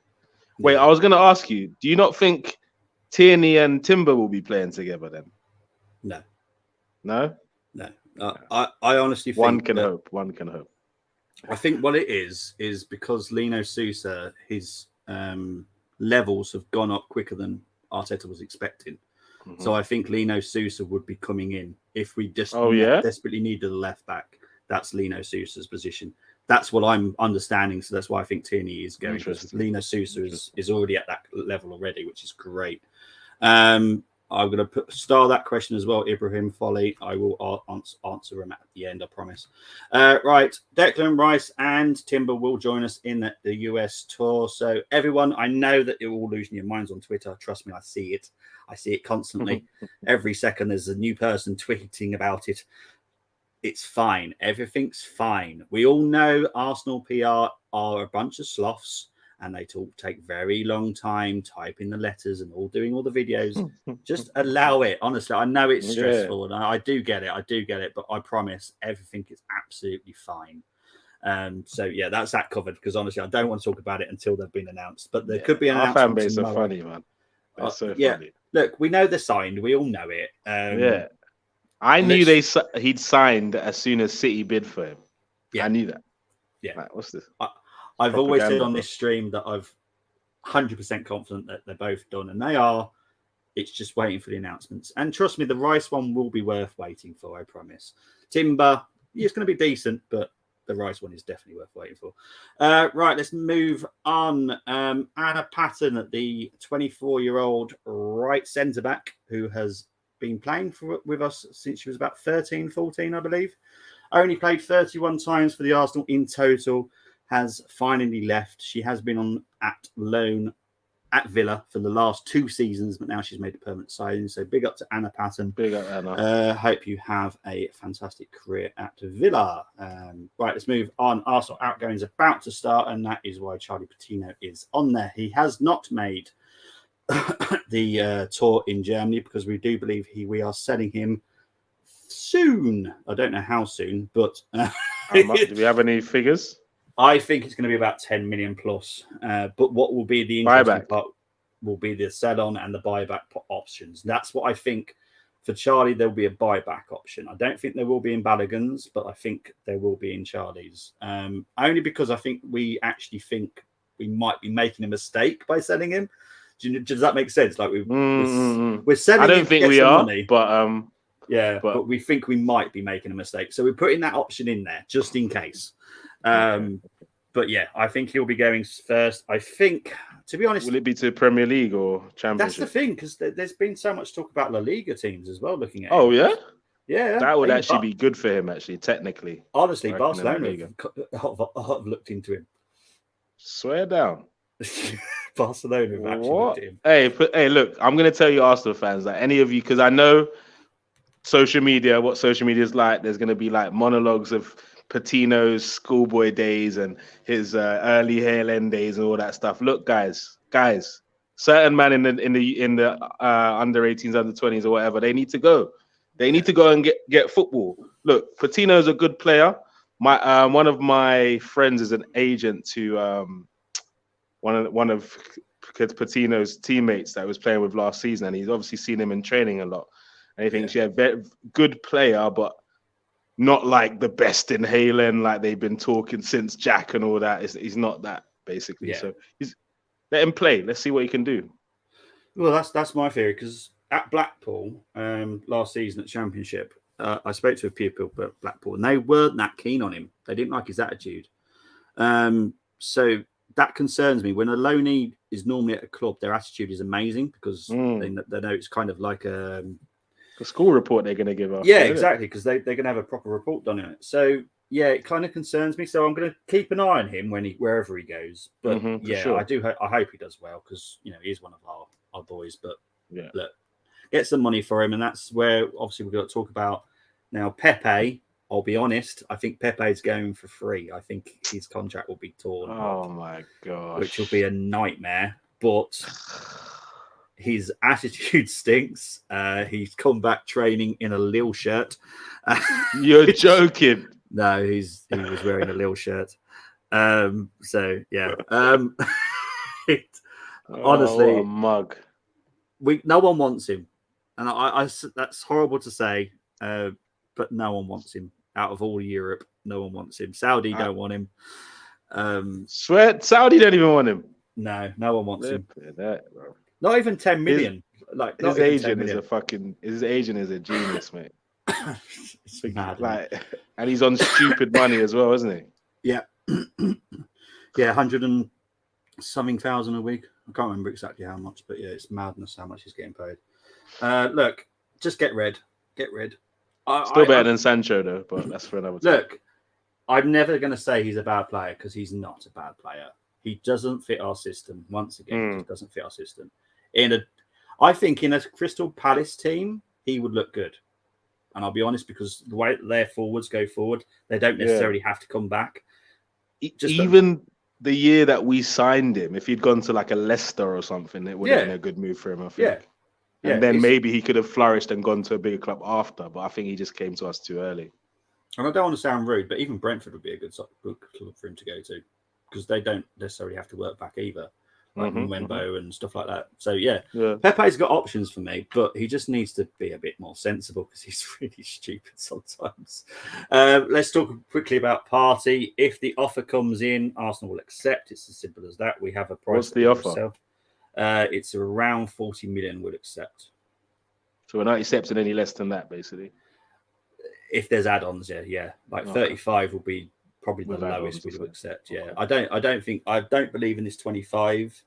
Wait, I was going to ask you, do you not think Tierney and Timber will be playing together then? No. No? No. I honestly think one can hope. One can hope. I think what it is because Lino Sousa, his levels have gone up quicker than Arteta was expecting. Mm-hmm. So I think Lino Sousa would be coming in if we just desperately needed a left back. That's Lino Sousa's position. That's what I'm understanding. So that's why I think Tierney is going. Because Lino Sousa is already at that level already, which is great. I'm going to star that question as well, Ibrahim Folly. I will answer him at the end, I promise. Right, Declan Rice and Timber will join us in the US tour. So everyone, I know that you're all losing your minds on Twitter. Trust me, I see it. I see it constantly. Every second there's a new person tweeting about it. It's fine. Everything's fine. We all know Arsenal PR are a bunch of sloths. And they take very long time typing the letters and doing all the videos. Just allow it. Honestly, I know it's stressful and I do get it. But I promise everything is absolutely fine. So, yeah, that's that covered because honestly, I don't want to talk about it until they've been announced. But there could be an announcement. Our fan base are funny, man. They're so funny. Look, we know they're signed. We all know it. I knew he'd signed as soon as City bid for him. Yeah. I knew that. Yeah. Like, what's this? I've always said on this stream that I've 100% confident that they're both done, and they are. It's just waiting for the announcements. And trust me, the Rice one will be worth waiting for, I promise. Timber, it's going to be decent, but the Rice one is definitely worth waiting for. Right, let's move on. Anna Patton, the 24-year-old right centre-back who has been playing with us since she was about 13, 14, I believe. Only played 31 times for the Arsenal in total. Has finally left. She has been on at loan at Villa for the last 2 seasons, but now she's made a permanent signing. So big up to Anna Patton. Big up, Anna. Hope you have a fantastic career at Villa. Right, let's move on. Arsenal outgoing is about to start, and that is why Charlie Patino is on there. He has not made the tour in Germany because we do believe we are selling him soon. I don't know how soon, but do we have any figures? I think it's going to be about 10 million plus. But what will be the interesting part will be the sell-on and the buyback options. That's what I think. For Charlie, there will be a buyback option. I don't think there will be in Balogun's, but I think there will be in Charlie's. Only because I think we actually think we might be making a mistake by selling him. Does that make sense? Like we're selling. I don't think we are, money, but but we think we might be making a mistake. So we're putting that option in there just in case. But yeah, I think he'll be going first. I think, to be honest, will it be to Premier League or Championship? That's the thing, because there's been so much talk about La Liga teams as well. Looking at yeah, that would actually be good for him. Actually, technically, honestly, Barcelona have looked into him. Swear down. Barcelona have actually looked at him. Hey, look, I'm going to tell you, Arsenal fans, that any of you, because I know social media, what social media is like. There's going to be like monologues of Patino's schoolboy days and his early Hale End days and all that stuff. Look, guys, certain man in the under 18s, under 20s, or whatever, they need to go. They need to go and get football. Look, Patino's a good player. One of my friends is an agent to one of Patino's teammates that I was playing with last season, and he's obviously seen him in training a lot. And he thinks, very good player, but not like the best in Halen, like they've been talking since Jack and all that. He's not that, basically. Yeah. So let him play. Let's see what he can do. Well, that's my theory, because at Blackpool last season at Championship, I spoke to a few people at Blackpool, and they weren't that keen on him. They didn't like his attitude. So that concerns me. When a loanee is normally at a club, their attitude is amazing because they know it's kind of like a school report they're going to give us. Yeah, exactly, because they're going to have a proper report done on it. So yeah, it kind of concerns me. So I'm going to keep an eye on him wherever he goes. But sure. I hope he does well because he is one of our boys. But yeah, look, get some money for him, and that's where obviously we've got to talk about now. Pepe, I'll be honest, I think Pepe's going for free. I think his contract will be torn. Oh my gosh, which will be a nightmare. But his attitude stinks. He's come back training in a Lille shirt. You're joking. No, he was wearing a Lille shirt. So yeah. Honestly, what a mug. No one wants him, and I that's horrible to say, but no one wants him out of all Europe. No one wants him. Saudi don't want him. Swear, Saudi don't even want him. No one wants him. That, bro. Not even 10 million. His agent is a genius, mate. It's mad, and he's on stupid money as well, isn't he? Yeah. Yeah, 100 and something thousand a week. I can't remember exactly how much, but yeah, it's madness how much he's getting paid. Look, just get rid. Still better than Sancho, though, but that's for another time. Look, I'm never going to say he's a bad player because he's not a bad player. He doesn't fit our system. Once again, he just doesn't fit our system. I think in a Crystal Palace team, he would look good. And I'll be honest, because the way their forwards go forward, they don't necessarily have to come back. The year that we signed him, if he'd gone to like a Leicester or something, it would have been a good move for him, I think. Yeah. And then maybe he could have flourished and gone to a bigger club after, but I think he just came to us too early. And I don't want to sound rude, but even Brentford would be a good club for him to go to because they don't necessarily have to work back either. Like Mwembo and stuff like that. So yeah, Pepe's got options for me, but he just needs to be a bit more sensible because he's really stupid sometimes. Let's talk quickly about Partey. If the offer comes in, Arsenal will accept. It's as simple as that. We have a price. What's the offer? It's around 40 million. Would accept. So we're not accepting any less than that, basically. If there's add-ons, yeah, like 35 will be probably the lowest we would accept. Yeah, I don't believe in this 25.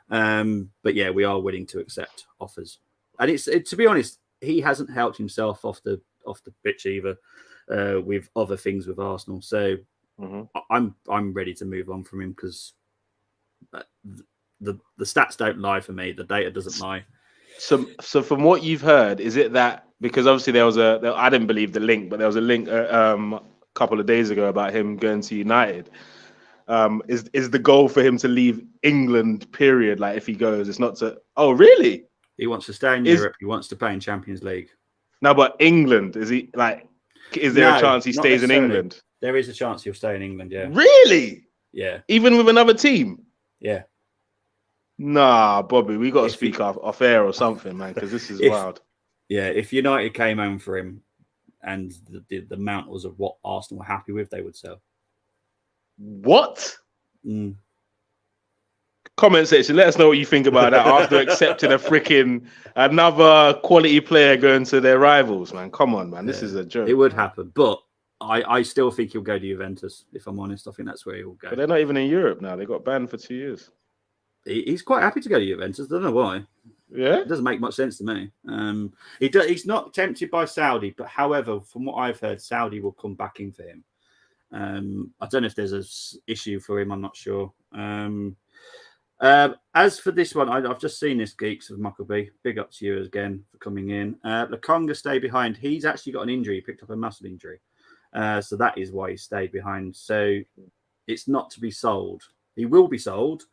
But yeah, we are willing to accept offers. And it's to be honest, he hasn't helped himself off the pitch either with other things with Arsenal. So I'm ready to move on from him because the stats don't lie for me. The data doesn't lie. So from what you've heard, is it that because obviously I didn't believe the link, but there was a link a couple of days ago about him going to United. Is the goal for him to leave England, period? Like if he goes, it's not to... Oh, really? He wants to stay in Europe. He wants to play in Champions League. No, but England, is he like... Is there a chance he stays in England? There is a chance he'll stay in England, yeah. Really? Yeah. Even with another team? Yeah. Nah, Bobby, we got to speak off air or something, man, because this is wild. Yeah, if United came home for him and the amount was of what Arsenal were happy with, they would sell. What? Comment section. Let us know what you think about that after accepting another quality player going to their rivals, man. Come on, man. This is a joke. It would happen, but I still think he'll go to Juventus. If I'm honest, I think that's where he'll go. But they're not even in Europe now. They got banned for 2 years. He's quite happy to go to Juventus. I don't know why. Yeah, it doesn't make much sense to me. He's not tempted by Saudi, but however, from what I've heard, Saudi will come back in for him. I don't know if there's an issue for him. I'm not sure. As for this one, I've just seen this, Geeks of Muckleby. Big up to you again for coming in. Lakonga stay behind. He's actually got an injury. He picked up a muscle injury. So that is why he stayed behind. So it's not to be sold. He will be sold,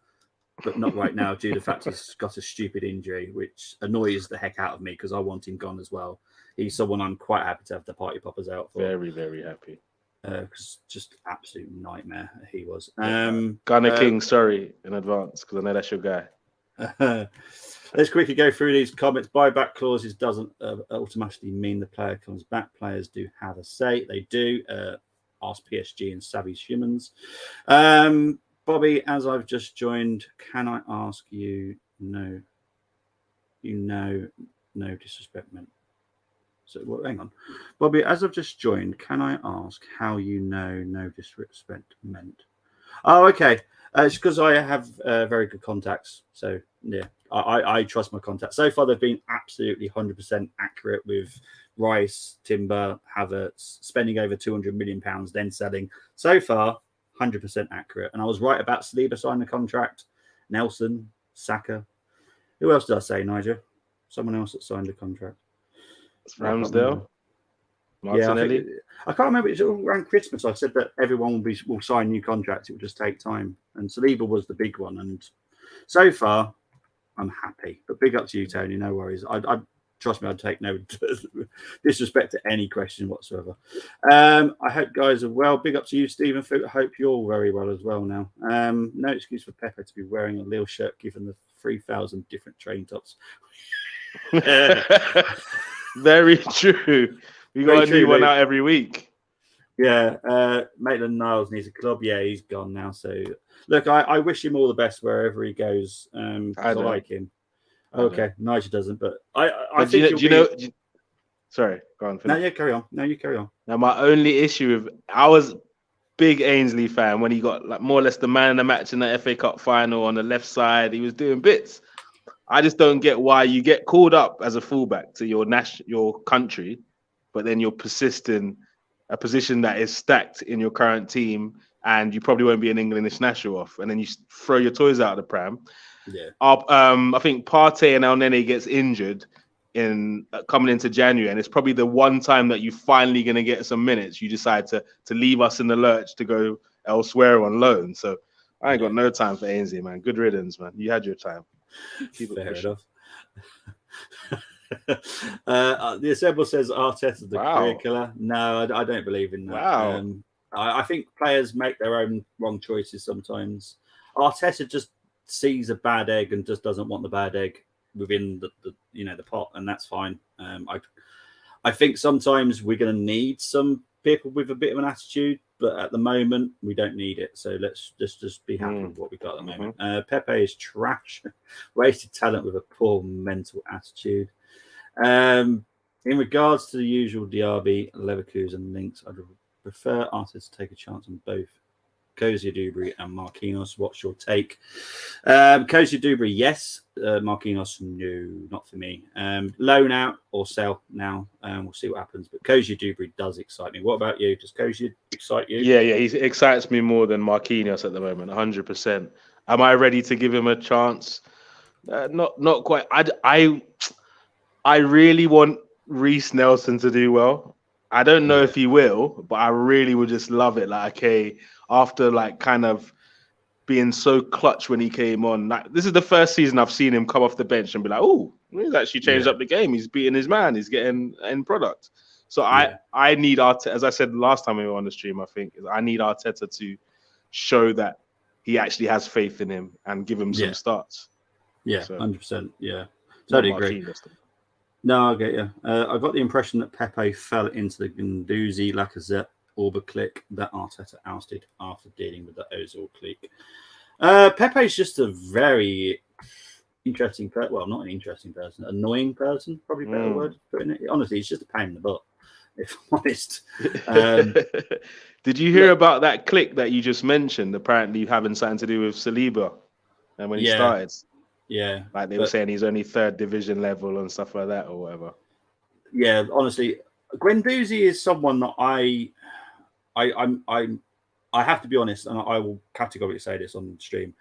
but not right now due to the fact he's got a stupid injury, which annoys the heck out of me because I want him gone as well. He's someone I'm quite happy to have the party poppers out for. Very, very happy. Because just absolute nightmare he was. Gunner King, sorry in advance because I know that's your guy. Let's quickly go through these comments. Buyback clauses doesn't automatically mean the player comes back. Players do have a say. They do. Ask PSG and Savvy Humans. Bobby, as I've just joined, can I ask you? No disrespect meant. So, well, hang on. Bobby, as I've just joined, can I ask how you know no disrespect meant? Oh, okay. It's because I have very good contacts. So yeah, I trust my contacts. So far, they've been absolutely 100% accurate with Rice, Timber, Havertz spending over £200 million, then selling. So far, 100% accurate. And I was right about Saliba signing the contract. Nelson, Saka. Who else did I say, Nigel? Someone else that signed a contract. Ramsdale, Yeah, Martinelli. I can't remember. It's around Christmas. I said that everyone will sign new contracts. It will just take time. And Saliba was the big one. And so far, I'm happy. But big up to you, Tony. No worries. I trust me. I'd take no disrespect to any question whatsoever. I hope guys are well. Big up to you, Stephen. I hope you're very well as well now. No excuse for Pepe to be wearing a Lille shirt given the 3,000 different train tops. Very true. We got a new one out every week. Yeah, Maitland-Niles needs a club. Yeah, he's gone now. So, look, I wish him all the best wherever he goes. I like him. Okay, Nigel doesn't, but I think Sorry, go on. Finish. No, yeah, carry on. No, you carry on. Now, my only issue with I was big Ainsley fan when he got like more or less the man of the match in the FA Cup final on the left side. He was doing bits. I just don't get why you get called up as a fullback to your country, but then you're persisting a position that is stacked in your current team, and you probably won't be an England international off, and then you throw your toys out of the pram. Yeah. I think Partey and El Nene gets injured in coming into January, and it's probably the one time that you're finally going to get some minutes. You decide to leave us in the lurch to go elsewhere on loan. So I ain't got no time for Ainsley, man. Good riddance, man. You had your time. Fair enough. The Assemble says Arteta's the career killer. No, I don't believe in that. Wow. I think players make their own wrong choices sometimes. Arteta just sees a bad egg and just doesn't want the bad egg within the pot, and that's fine. I think sometimes we're going to need some people with a bit of an attitude, but at the moment we don't need it. So let's just be happy with what we've got at the moment. Pepe is trash, wasted talent with a poor mental attitude. In regards to the usual Diaby, Leverkusen links, I'd prefer Arteta to take a chance on both Kozia-Dubry and Marquinhos. What's your take? Kozia-Dubry, yes. Marquinhos, no, not for me. Loan out or sell now. We'll see what happens. But Kozia-Dubry does excite me. What about you? Does Kozia excite you? Yeah, he excites me more than Marquinhos at the moment, 100%. Am I ready to give him a chance? Not quite. I really want Reece Nelson to do well. I don't know if he will, but I really would just love it. Like, okay, after like kind of being so clutch when he came on, like this is the first season I've seen him come off the bench and be like, oh, he's actually changed up the game. He's beating his man. He's getting end product. So I need Arteta, as I said last time we were on the stream, I think I need Arteta to show that he actually has faith in him and give him some starts. Yeah, 100%. Yeah, totally agree. No, I get you. I got the impression that Pepe fell into the Guendouzi, Lacazette, Orba clique that Arteta ousted after dealing with the Ozil clique. Pepe's just a very interesting person. Well, not an interesting person, annoying person, probably a better word of putting it. Honestly, he's just a pain in the butt, if I'm honest. Did you hear about that clique that you just mentioned, apparently having something to do with Saliba and when he started? Yeah. Like they were saying he's only third division level and stuff like that or whatever. Yeah, honestly, Guendouzi is someone that I have to be honest, and I will categorically say this on the stream.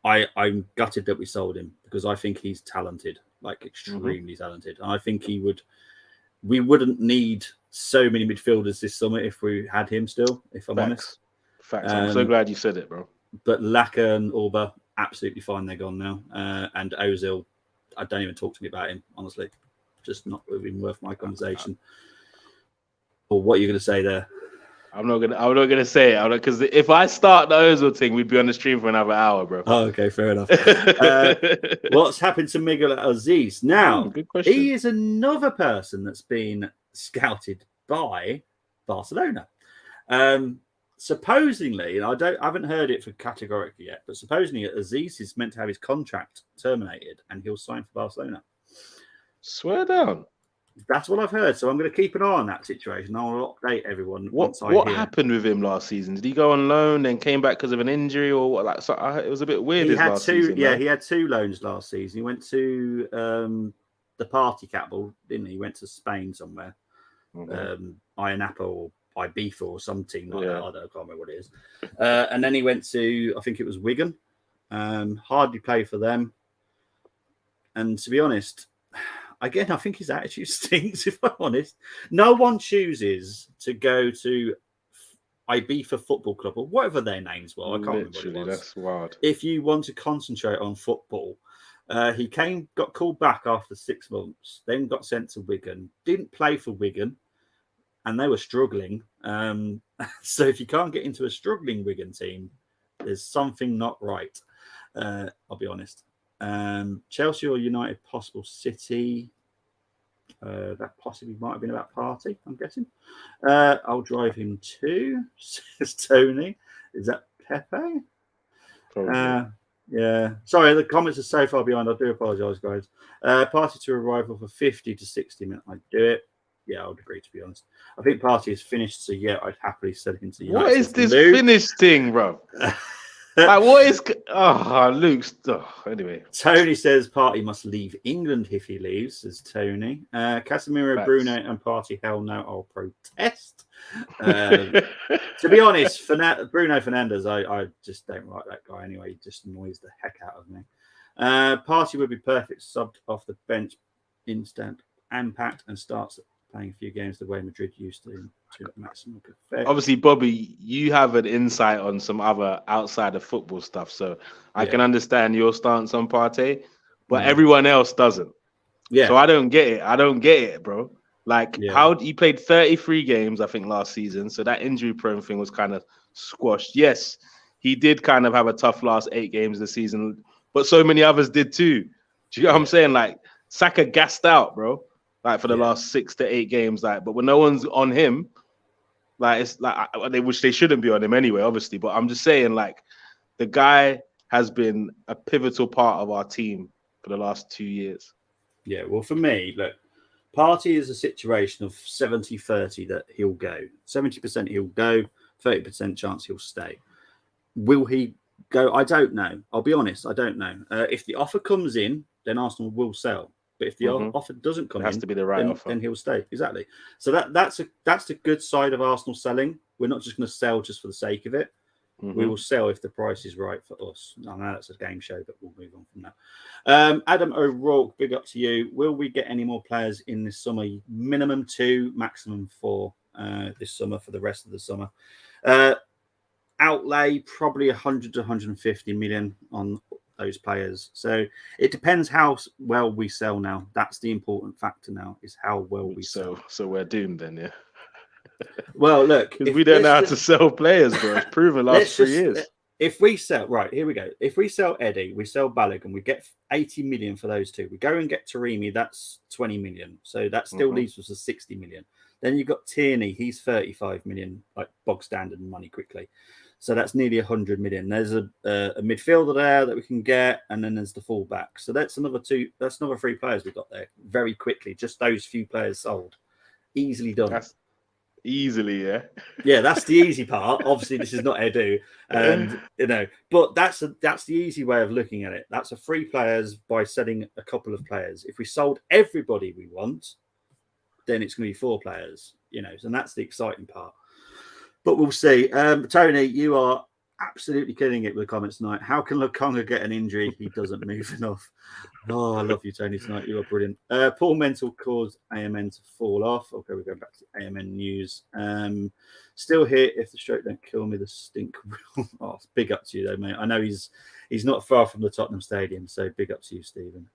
I'm gutted that we sold him because I think he's talented, like extremely talented. And I think we wouldn't need so many midfielders this summer if we had him still, if I'm honest. Facts. I'm so glad you said it, bro. But Laka and Orba, absolutely fine. They're gone now. And Ozil, I don't even talk to me about him, honestly. Just not even worth my conversation. Or what are you going to say there? I'm not gonna say it because if I start the Ozil thing, we'd be on the stream for another hour, bro. Oh, okay, fair enough. What's happened to Miguel Aziz? Now, good question. He is another person that's been scouted by Barcelona. Supposedly, and I haven't heard it for categorically yet, but supposedly Aziz is meant to have his contract terminated and he'll sign for Barcelona. Swear down. That's what I've heard. So I'm going to keep an eye on that situation. I'll update everyone once I What hear. happened with him last season? Did he go on loan, then came back because of an injury, or what? Like, it was a bit weird. He His had last two. season, Yeah, man. he had 2 loans last season. He went to the party capital, didn't he? He went to Spain somewhere, Iron Apple or Ibiza or some team like that. I can't remember what it is. And then he went to, I think it was Wigan. Hardly played for them. And to be honest, again, I think his attitude stinks, if I'm honest. No one chooses to go to Ibiza Football Club or whatever their names were. I can't remember what it was. That's wild. If you want to concentrate on football, he got called back after 6 months, then got sent to Wigan, didn't play for Wigan, and they were struggling. So if you can't get into a struggling Wigan team, there's something not right. I'll be honest. Chelsea or United, possible City. That possibly might have been about Party, I'm guessing. I'll drive him too, says Tony. Is that Pepe? Yeah. Sorry, the comments are so far behind. I do apologise, guys. Party to arrival for 50 to 60 minutes. I'd do it. Yeah, I would agree, to be honest. I think Party is finished, so yeah, I'd happily sell him to United. What is this finished thing, bro? Like, what is... Luke's... anyway. Tony says Party must leave England if he leaves, says Tony. Casemiro, Facts. Bruno and Party, hell no, I'll protest. To be honest, Bruno Fernandes, I just don't like that guy anyway. He just annoys the heck out of me. Party would be perfect subbed off the bench, instant impact, and starts playing a few games the way Madrid used to maximum effect. Obviously, Bobby, you have an insight on some other outside of football stuff, so I can understand your stance on Partey, but everyone else doesn't. Yeah. So I don't get it, bro. Like, how he played 33 games, I think, last season. So that injury prone thing was kind of squashed. Yes, he did kind of have a tough last 8 games of the season, but so many others did too. Do you know what I'm saying? Like, Saka gassed out, bro. Like, for the last 6 to 8 games, like, but when no one's on him, like, it's like which they shouldn't be on him anyway, obviously. But I'm just saying, like, the guy has been a pivotal part of our team for the last 2 years. Yeah, well, for me, look, Party is a situation of 70-30 that he'll go. 70% he'll go, 30% chance he'll stay. Will he go? I don't know. I'll be honest, I don't know. If the offer comes in, then Arsenal will sell. But if the offer doesn't come in, it has to be the right offer. Then he'll stay. Exactly. So that's the good side of Arsenal selling. We're not just going to sell just for the sake of it. We will sell if the price is right for us. I know that's a game show, but we'll move on from that. Adam O'Rourke, big up to you. Will we get any more players in this summer? Minimum 2, maximum 4 this summer for the rest of the summer. Outlay probably 100 to 150 million on those players. So it depends how well we sell now. That's the important factor now, is how well we sell. So we're doomed then, yeah. Well, look, because we don't know how to sell players, bro. It's proven last 3 years. If we sell, right, here we go. If we sell Eddie, we sell Balogun, we get 80 million for those 2. We go and get Taremi, that's 20 million. So that still leaves us with 60 million. Then you've got Tierney, he's 35 million, like bog standard money quickly. So that's nearly 100 million. There's a midfielder there that we can get, and then there's the fullback. So that's another 3 players we've got there very quickly. Just those few players sold. Easily done. That's easily, yeah. Yeah, that's the easy part. Obviously, this is not Edu, and but that's the easy way of looking at it. That's a 3 players by selling a couple of players. If we sold everybody we want, then it's going to be 4 players. And that's the exciting part. But we'll see. Tony, you are absolutely killing it with the comments tonight. How can Lukonga get an injury? He doesn't move enough. Oh, I love you, Tony, tonight. You are brilliant. Paul Mental caused AMN to fall off. Okay, we're going back to AMN news. Still here. If the stroke don't kill me, the stink will. Oh, big up to you, though, mate. I know he's not far from the Tottenham Stadium, so big up to you, Stephen.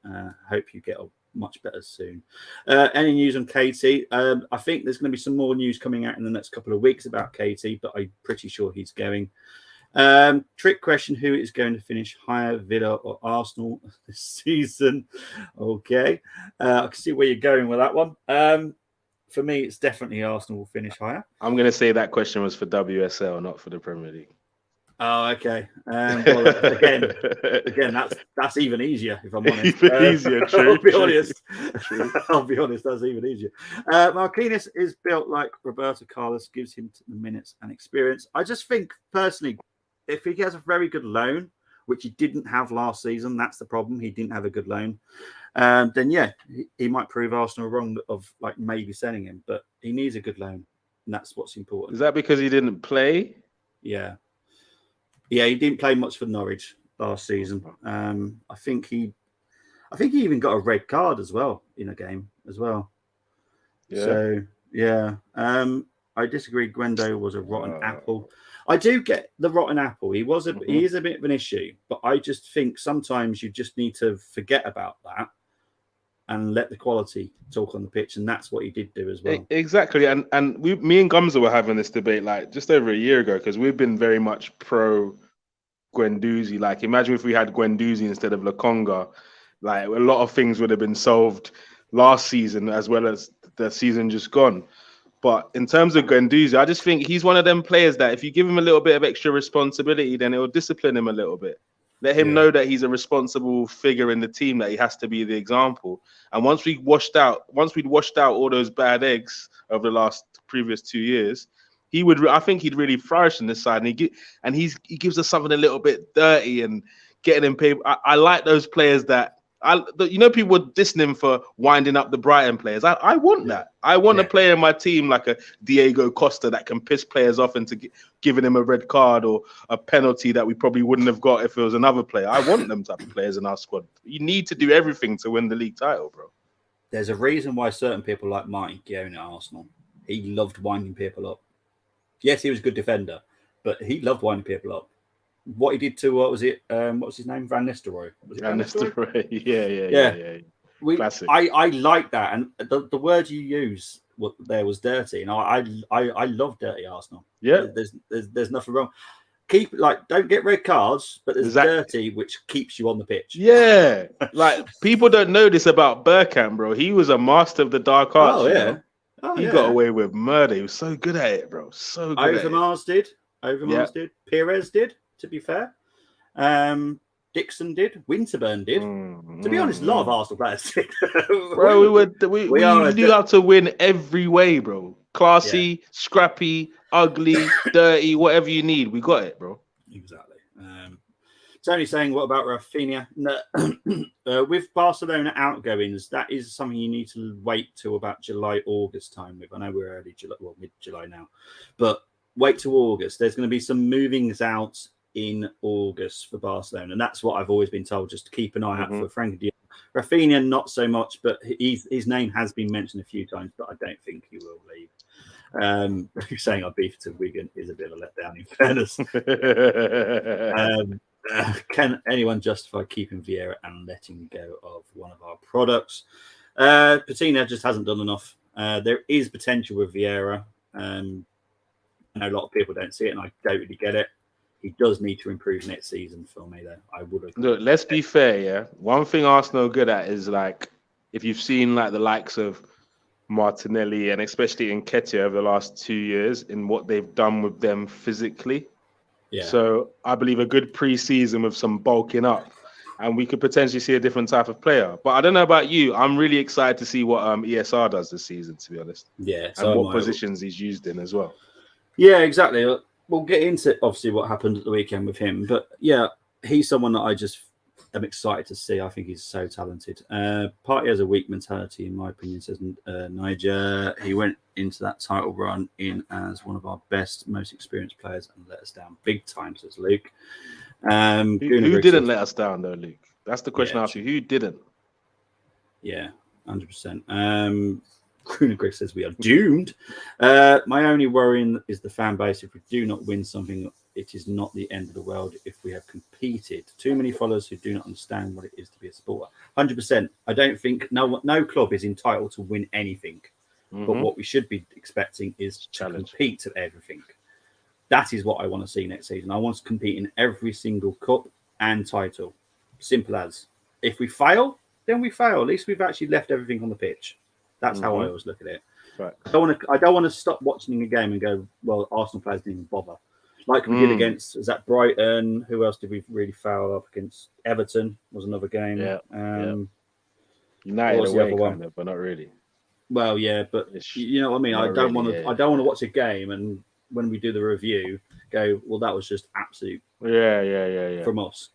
Hope you get much better soon. Any news on Katie? I think there's going to be some more news coming out in the next couple of weeks about Katie, but I'm pretty sure he's going. Trick question: who is going to finish higher, Villa or Arsenal this season? Okay, I can see where you're going with that one. For me, it's definitely Arsenal will finish higher. I'm going to say that question was for WSL, not for the Premier League. Oh, okay. Well, again, that's even easier. If I'm honest, Even easier. True. I'll be true, honest. True. I'll be honest. That's even easier. Marquinhos is built like Roberto Carlos, gives him the minutes and experience. I just think personally, if he gets a very good loan, which he didn't have last season, that's the problem. He didn't have a good loan. Then yeah, he might prove Arsenal wrong of like maybe selling him, but he needs a good loan, and that's what's important. Is that because he didn't play? Yeah. Yeah, he didn't play much for Norwich last season. I think he even got a red card as well in a game as well. Yeah. So yeah, I disagree. Gwendo was a rotten apple. I do get the rotten apple. He is a bit of an issue, but I just think sometimes you just need to forget about that and let the quality talk on the pitch, and that's what he did do as well. Exactly, and me and Gumza were having this debate like just over a year ago because we've been very much pro Guendouzi. Like, imagine if we had Guendouzi instead of Lokonga, like a lot of things would have been solved last season as well as the season just gone. But in terms of Guendouzi, I just think he's one of them players that if you give him a little bit of extra responsibility, then it will discipline him a little bit. Let him know that he's a responsible figure in the team, that he has to be the example. And once we'd washed out all those bad eggs over the previous 2 years, I think he'd really flourish in this side. And he gives us something a little bit dirty and getting him paid. I like those players that people were dissing him for winding up the Brighton players. I want that. I want a player in my team like a Diego Costa that can piss players off into giving him a red card or a penalty that we probably wouldn't have got if it was another player. I want them type of players in our squad. You need to do everything to win the league title, bro. There's a reason why certain people like Mike Guillaume at Arsenal, he loved winding people up. Yes, he was a good defender, but he loved winding people up. What he did to what's his name? Van Nistelrooy. Van Nistelrooy. Yeah. Classic. I like that, and the word you use there was dirty, and I love dirty Arsenal. Yeah, there's nothing wrong. Don't get red cards, but there's dirty which keeps you on the pitch. Yeah, like people don't know this about Bergkamp, bro. He was a master of the dark arts. Oh yeah. He got away with murder. He was so good at it, bro. So good. Overmars did. Perez did. To be fair, Dixon did. Winterburn did. To be honest, a lot of Arsenal players did. Bro, we knew how to win every way, bro. Classy, scrappy, ugly, dirty, whatever you need, we got it, bro. Exactly. Tony saying, what about Rafinha? No, with Barcelona outgoings, that is something you need to wait till about July, August time with. I know we're early July, well, mid-July now, but wait till August. There's going to be some movings out in August for Barcelona, and that's what I've always been told, just to keep an eye out for Frankie de Jong. Rafinha, not so much, but his name has been mentioned a few times, but I don't think he will leave. Saying our beef to Wigan is a bit of a letdown, in fairness. Can anyone justify keeping Vieira and letting go of one of our products? Patina just hasn't done enough. There is potential with Vieira. I know a lot of people don't see it, and I don't really get it. He does need to improve next season for me, though. I would agree. Look, let's be fair, yeah. One thing Arsenal are good at is, like, if you've seen like the likes of Martinelli and especially Nketiah over the last 2 years in what they've done with them physically. Yeah. So I believe a good pre-season with some bulking up, and we could potentially see a different type of player. But I don't know about you. I'm really excited to see what ESR does this season, to be honest. Yeah. And what positions he's used in as well. Yeah, exactly. We'll get into obviously what happened at the weekend with him, but yeah, he's someone that I just am excited to see. I think he's so talented. Partey has a weak mentality, in my opinion, says Niger. He went into that title run in as one of our best, most experienced players and let us down big time, says Luke. Who didn't let us down though, Luke? That's the question I ask you. Who didn't? Yeah, 100%. Greg says we are doomed. My only worry is the fan base. If we do not win something, it is not the end of the world if we have competed. Too many followers who do not understand what it is to be a supporter. 100%. I don't think no club is entitled to win anything. But what we should be expecting is to compete at everything. That is what I want to see next season. I want to compete in every single cup and title. Simple as. If we fail, then we fail. At least we've actually left everything on the pitch. That's how I always look at it. Right. I don't want to stop watching a game and go, well, Arsenal players didn't even bother. Like we did against, is that Brighton? Who else did we really foul up against? Everton was another game. Yeah. What United was the away, other one? kind of, but not really. Well, yeah, but you know what I mean. I don't want to watch a game and when we do the review, go, well, that was just absolute. Yeah. From us,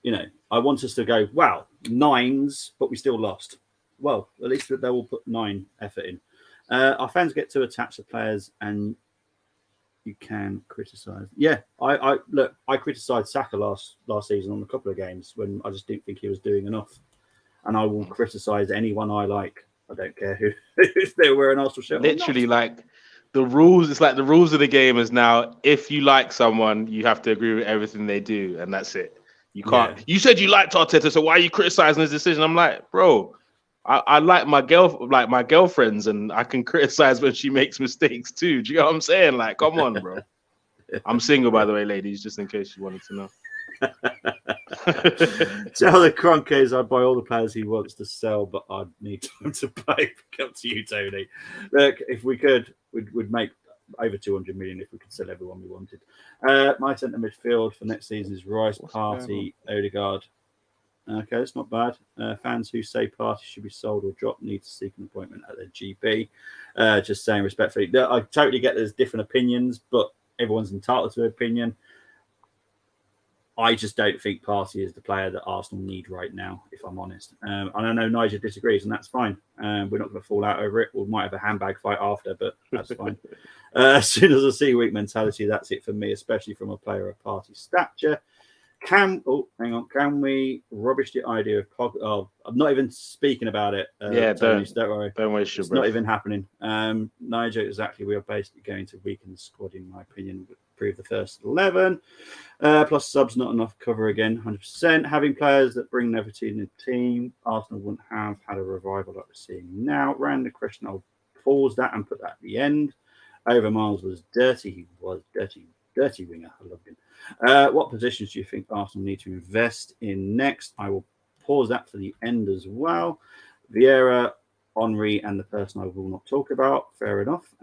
you know, I want us to go, wow, 9s, but we still lost. Well, at least they will put 9 effort in. Our fans get too attached to players, and you can criticise. Yeah, I criticised Saka last season on a couple of games when I just didn't think he was doing enough, and I will criticise anyone I like. I don't care who if they wear an Arsenal shirt. Literally, like the rules. It's like the rules of the game is now. If you like someone, you have to agree with everything they do, and that's it. You can't. Yeah. You said you liked Arteta, so why are you criticizing his decision? I'm like, bro, I like my girlfriends, and I can criticize when she makes mistakes too. Do you know what I'm saying? Like, come on, bro. I'm single, by the way, ladies, just in case you wanted to know. Tell the Kroenkes I'd buy all the players he wants to sell, but I'd need time to pay. Come to you, Tony. Look, if we could, we'd make over 200 million if we could sell everyone we wanted. My centre midfield for next season is Rice, Partey, Odegaard. Okay, that's not bad. Fans who say Partey should be sold or dropped need to seek an appointment at their GP. Just saying respectfully. I totally get there's different opinions, but everyone's entitled to an opinion. I just don't think Partey is the player that Arsenal need right now, if I'm honest. And I know Nigel disagrees, and that's fine. We're not going to fall out over it. We might have a handbag fight after, but that's fine. As soon as I see weak mentality, that's it for me, especially from a player of Partey's stature. Can we rubbish the idea of Pogba? Oh, I'm not even speaking about it. Tony, don't worry. Don't waste your breath. Not even happening. Nigel, exactly. We are basically going to weaken the squad, in my opinion. Improve the first 11. Plus subs, not enough cover again, 100%. Having players that bring novelty in the team, Arsenal wouldn't have had a revival like we're seeing now. Random question, I'll pause that and put that at the end. Over Miles was dirty. He was dirty winger. I loved him. What positions do you think Arsenal need to invest in next? I will pause that for the end as well. Vieira, Armoury, and the person I will not talk about. Fair enough.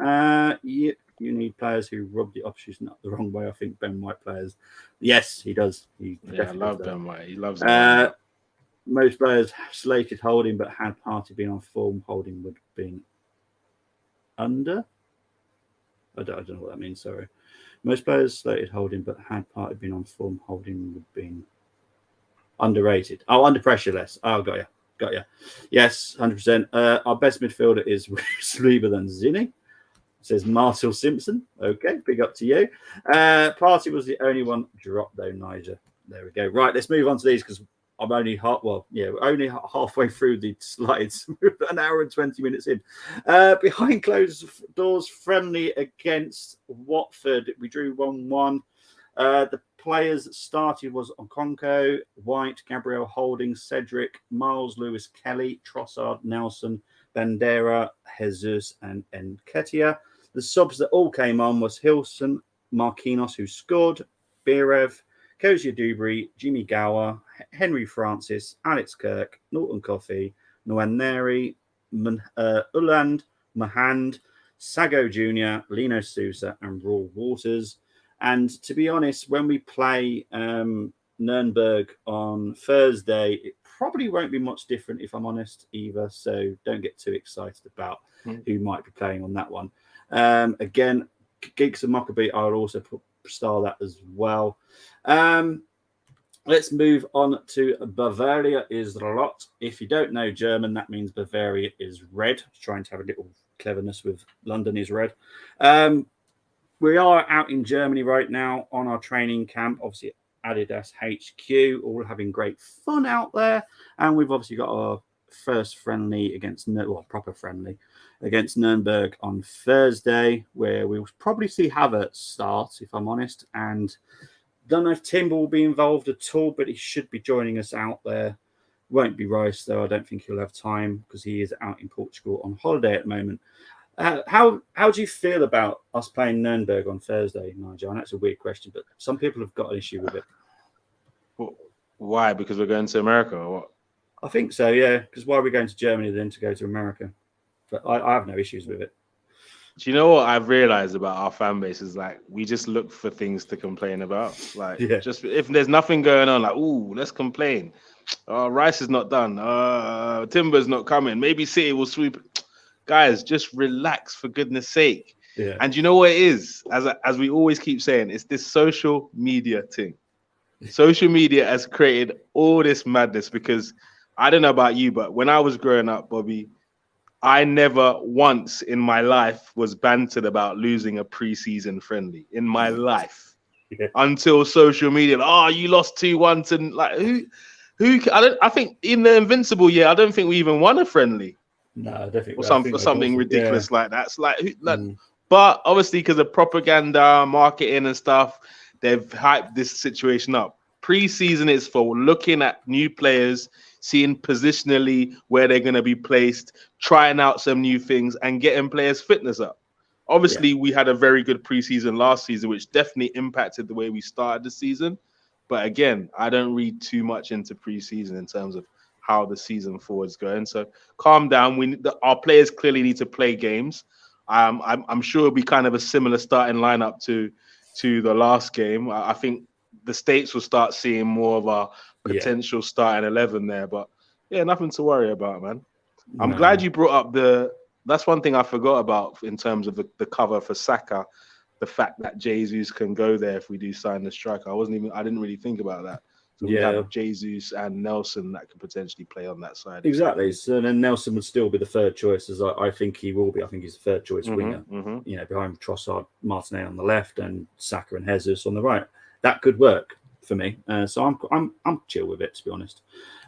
You need players who rub the opposition up the wrong way. I think Ben White players. Yes, he does. I love Ben White. He loves him. Most players slated holding, but had Partey been on form, holding would have been under. I don't know what that means. Sorry. Most players slated holding, but had Partey been on form, holding would have been underrated. Oh, under pressure less. Oh, got you. Yes, 100%. Our best midfielder is Saliba than Zinni. Says Marcel Simpson. Okay, big up to you. Partey was the only one dropped though, Niger. There we go. Right, let's move on to these because I'm only only halfway through the slides. An hour and 20 minutes in. Behind closed doors, friendly against Watford. We drew 1-1. The players that started was Okonkwo, White, Gabriel Holding, Cedric, Miles, Lewis, Kelly, Trossard, Nelson, Bandera, Jesus, and Nketiah. The subs that all came on was Hilson, Marquinhos, who scored, Birev, Kozia Dubry, Jimmy Gower, Henry Francis, Alex Kirk, Norton Coffey, Nwaneri, Uland, Mahand, Sago Jr., Lino Sousa, and Raw Waters. And to be honest, when we play Nuremberg on Thursday, it probably won't be much different, if I'm honest, either. So don't get too excited about who might be playing on that one. Again, Geeks and Mockabee, I'll also star that as well. Let's move on to Bavaria is Rot. If you don't know German, that means Bavaria is red. Trying to have a little cleverness with London is red. We are out in Germany right now on our training camp, obviously Adidas HQ, all having great fun out there. And we've obviously got our first friendly against, proper friendly against Nuremberg on Thursday, where we'll probably see Havertz start, if I'm honest. And don't know if Timber will be involved at all, but he should be joining us out there. Won't be Rice, though. I don't think he'll have time because he is out in Portugal on holiday at the moment. How do you feel about us playing Nuremberg on Thursday, Nigel? And that's a weird question, but some people have got an issue with it. Why? Because we're going to America or what? I think so, yeah. Because why are we going to Germany then to go to America? But I have no issues with it. Do you know what I've realized about our fan base is like we just look for things to complain about. Like Yeah. just if there's nothing going on, like let's complain. Rice is not done. Timber's not coming. Maybe City will sweep. Guys, just relax for goodness sake. Yeah. And you know what it is? As we always keep saying, it's this social media thing. Social media has created all this madness because I don't know about you, but when I was growing up, Bobby, I never once in my life was bantered about losing a preseason friendly in my life until social media. You lost 2-1 to like who? I think in the Invincible year, I don't think we even won a friendly. No, I don't think Or I think something ridiculous yeah. like that. It's like, but obviously because of propaganda, marketing, and stuff, they've hyped this situation up. Preseason is for looking at new players, seeing positionally where they're going to be placed, trying out some new things, and getting players' fitness up. Obviously, we had a very good preseason last season, which definitely impacted the way we started the season. But again, I don't read too much into preseason in terms of how the season forward's going. So calm down. Our players clearly need to play games. I'm sure it'll be kind of a similar starting lineup to the last game. I think the States will start seeing more of our potential starting 11 there. But yeah, nothing to worry about, man. I'm glad you brought up that's one thing I forgot about in terms of the cover for Saka. The fact that Jesus can go there if we do sign the striker. I didn't really think about that. So we have Jesus and Nelson that could potentially play on that side. Exactly. So then Nelson would still be the third choice, as I think he will be. I think he's the third choice winger. You know, behind Trossard, Martinez on the left, and Saka and Jesus on the right. That could work for me. So I'm chill with it, to be honest.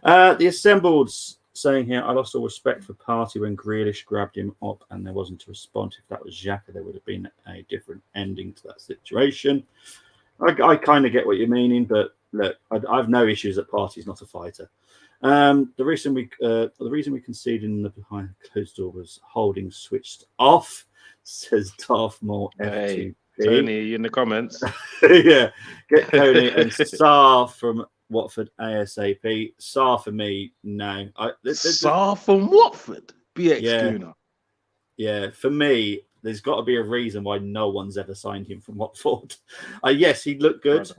The Assembled's saying here, I lost all respect for Partey when Grealish grabbed him up and there wasn't a response. If that was Xhaka, there would have been a different ending to that situation. I kind of get what you're meaning, but look, I've no issues that Partey's not a fighter. The reason we conceded in the behind closed door was holding switched off, says Darthmore F2P. Tony, you in the comments? Yeah, get Coney and Sarr from Watford ASAP. Sarr for me, no. Sarr from Watford, BX Schooner. Yeah, for me, there's got to be a reason why no one's ever signed him from Watford. Yes, he looked good,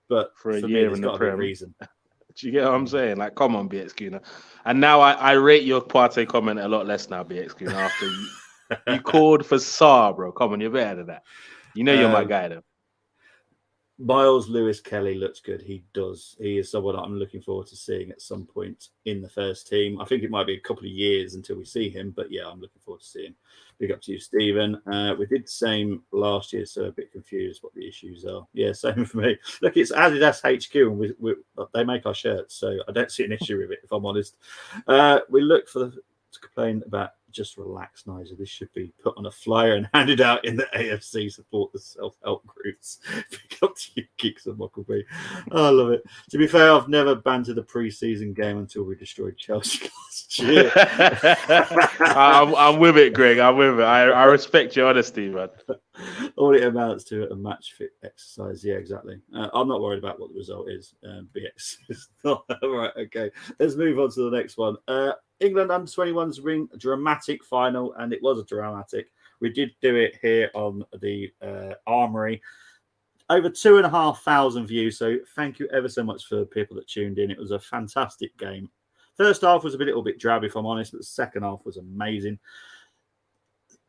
but for a year there's got to be a reason. Do you get what I'm saying? Like, come on, BX Schooner. And now I rate your Partey comment a lot less now, BX Schooner, after you called for Sarr, bro. Come on, you're better than that. You know you're my guy, though. Miles Lewis Kelly looks good. He does. He is someone I'm looking forward to seeing at some point in the first team. I think it might be a couple of years until we see him, but yeah, I'm looking forward to seeing him. Big up to you, Stephen. We did the same last year, so a bit confused what the issues are. Yeah, same for me. Look, it's Adidas HQ, and they make our shirts, so I don't see an issue with it, if I'm honest. We look to complain about. Just relax, Nigel. This should be put on a flyer and handed out in the AFC support the self-help groups. Pick up to you, Geeks and Mockleby. Oh, I love it. To be fair, I've never bantered a pre-season game until we destroyed Chelsea last year. I'm with it, Greg. I'm with it. I respect your honesty, man. All it amounts to a match fit exercise. Yeah, exactly. I'm not worried about what the result is. BX is not. All right, okay. Let's move on to the next one. England under-21s ring dramatic final, and it was a dramatic. We did do it here on the Armoury. Over 2,500 views, so thank you ever so much for people that tuned in. It was a fantastic game. First half was a little bit drab, if I'm honest, but the second half was amazing.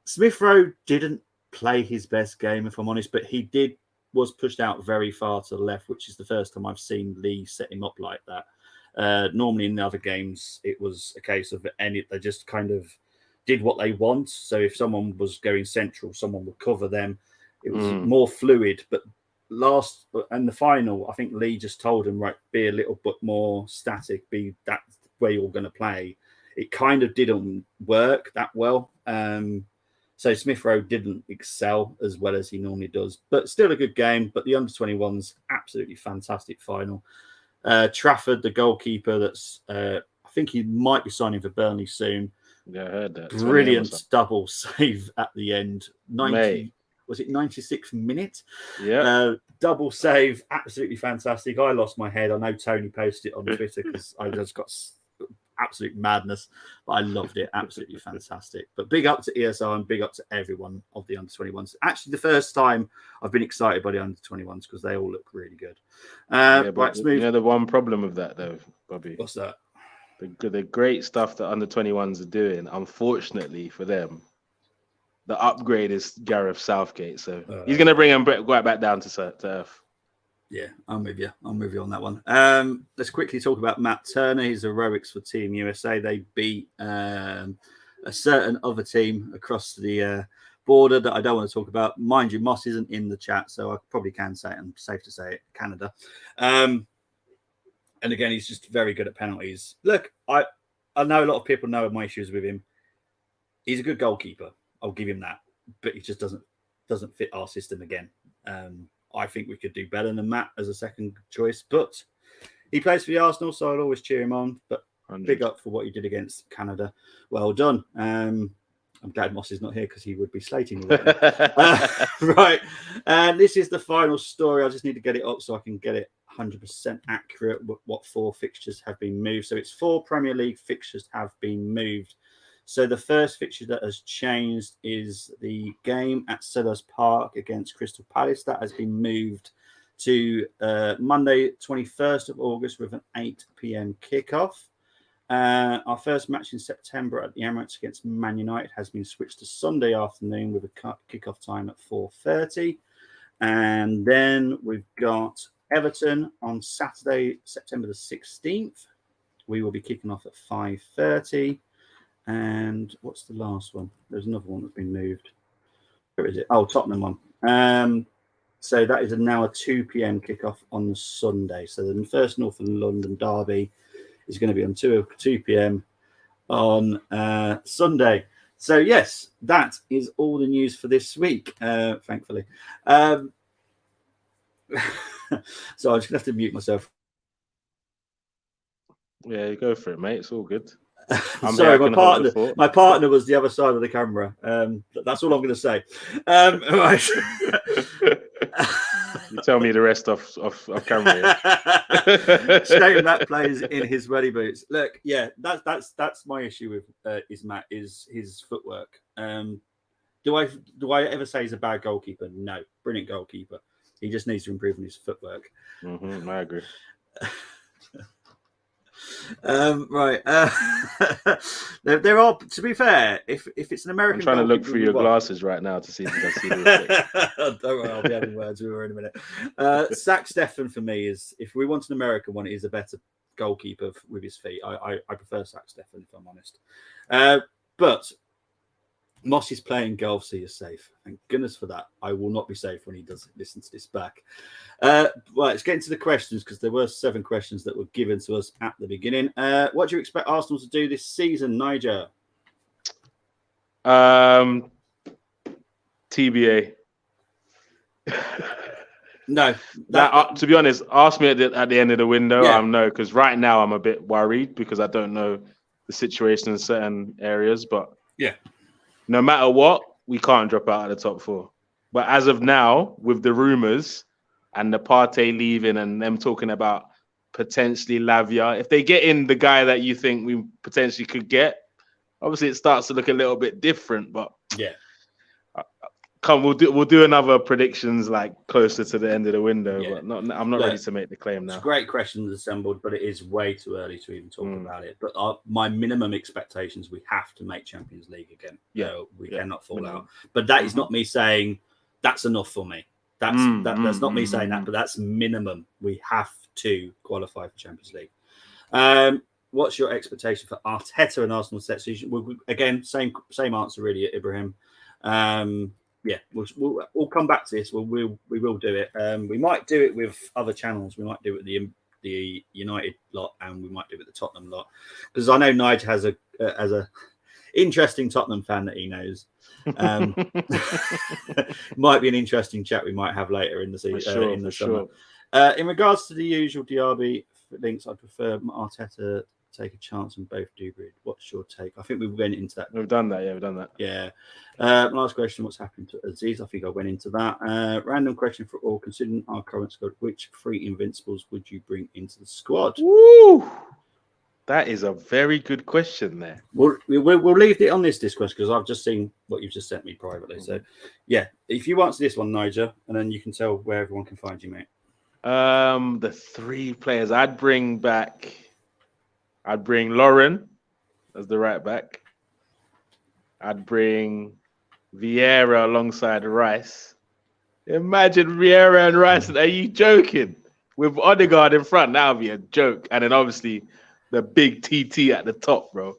Smith Rowe didn't play his best game, if I'm honest, but he was pushed out very far to the left, which is the first time I've seen Lee set him up like that. Normally in the other games, it was a case of they just kind of did what they want. So if someone was going central, someone would cover them. It was more fluid. But in the final, I think Lee just told him, right, be a little bit more static, that's where you're going to play. It kind of didn't work that well. So Smith Rowe didn't excel as well as he normally does, but still a good game. But the under-21s, absolutely fantastic final. Trafford, the goalkeeper, I think he might be signing for Burnley soon. Yeah, I heard that. Brilliant double save at the end. 96th minute? Yeah. Double save, absolutely fantastic. I lost my head. I know Tony posted it on Twitter because I just got absolute madness. But I loved it. Absolutely fantastic. But big up to ESR and big up to everyone of the under-21s. Actually, the first time I've been excited by the under-21s because they all look really good. But you know the one problem with that though, Bobby. What's that? The great stuff that under-21s are doing, unfortunately for them, the upgrade is Gareth Southgate. So he's going to bring him right back down to earth. Yeah, I'm with you. I'm with you on that one. Let's quickly talk about Matt Turner. His heroics for Team USA. They beat a certain other team across the border that I don't want to talk about. Mind you, Moss isn't in the chat, so I probably can say it. I'm safe to say it. Canada. And again, he's just very good at penalties. Look, I know a lot of people know my issues with him. He's a good goalkeeper. I'll give him that, but he just doesn't fit our system again. I think we could do better than Matt as a second choice, but he plays for the Arsenal, so I'll always cheer him on. But 100. Big up for what you did against Canada. Well done. I'm glad Moss is not here because he would be slating me. Right. And this is the final story. I just need to get it up so I can get it 100% accurate what 4 fixtures have been moved. So it's 4 Premier League fixtures have been moved. So the first fixture that has changed is the game at Sellers Park against Crystal Palace. That has been moved to Monday, 21st of August with an 8 p.m. kickoff. Our first match in September at the Emirates against Man United has been switched to Sunday afternoon with a kickoff time at 4:30. And then we've got Everton on Saturday, September the 16th. We will be kicking off at 5:30. And what's the last one? There's another one that's been moved. Where is it? Oh, Tottenham one. So that is now a 2 p.m. kickoff on the Sunday. So the first North London derby is going to be on 2 p.m. on Sunday. So yes, that is all the news for this week, thankfully. So I'm just going to have to mute myself. Yeah, you go for it, mate. It's all good. Sorry, my partner was the other side of the camera. That's all I'm going to say. Right. You tell me the rest of camera. Shane Matt plays in his ready boots. Look, yeah, that's my issue with Matt is his footwork. Do I ever say he's a bad goalkeeper? No, brilliant goalkeeper. He just needs to improve on his footwork. I agree. Right. There are, to be fair, if it's an American, I'm trying to look through your glasses right now to see if you can see the Don't worry, I'll be having words with her in a minute. Zach Steffen for me is, if we want an American one, is a better goalkeeper with his feet. I prefer Zach Steffen, if I'm honest. But Moss is playing golf, so you're safe. Thank goodness for that. I will not be safe when he does listen to this back. Right, let's get into the questions because there were 7 questions that were given to us at the beginning. What do you expect Arsenal to do this season, Niger? TBA. No. To be honest, ask me at the end of the window. Yeah. No, because right now I'm a bit worried because I don't know the situation in certain areas. But yeah. No matter what, we can't drop out of the top 4. But as of now, with the rumours and the Partey leaving and them talking about potentially Lavia, if they get in the guy that you think we potentially could get, obviously it starts to look a little bit different. But yeah, we'll do another predictions like closer to the end of the window. Yeah. But I'm not ready to make the claim now. It's great questions assembled, but it is way too early to even talk about it. But my minimum expectations, we have to make Champions League again. Yeah, we cannot fall out. But that is not me saying that's enough for me. That's not me saying that, but that's minimum. We have to qualify for Champions League. What's your expectation for Arteta and Arsenal set season? Again, same answer really at Ibrahim. Yeah, we'll come back to this. We will do it. We might do it with other channels. We might do it with the United lot, and we might do it with the Tottenham lot, because I know Nigel has a interesting Tottenham fan that he knows. Might be an interesting chat we might have later in the season, in the summer. Sure. In regards to the usual Diaby links, I prefer Arteta take a chance and both do good. What's your take? I think we went into that. We've done that. Yeah, we've done that. Yeah. Last question. What's happened to Aziz? I think I went into that. Random question for all. Considering our current squad, which 3 invincibles would you bring into the squad? Woo! That is a very good question there. We'll leave it on this question because I've just seen what you've just sent me privately. So, yeah, if you answer this one, Nigel, and then you can tell where everyone can find you, mate. The 3 players I'd bring Lauren as the right back. I'd bring Vieira alongside Rice. Imagine Vieira and Rice. Are you joking? With Odegaard in front, that would be a joke. And then obviously the big TT at the top, bro.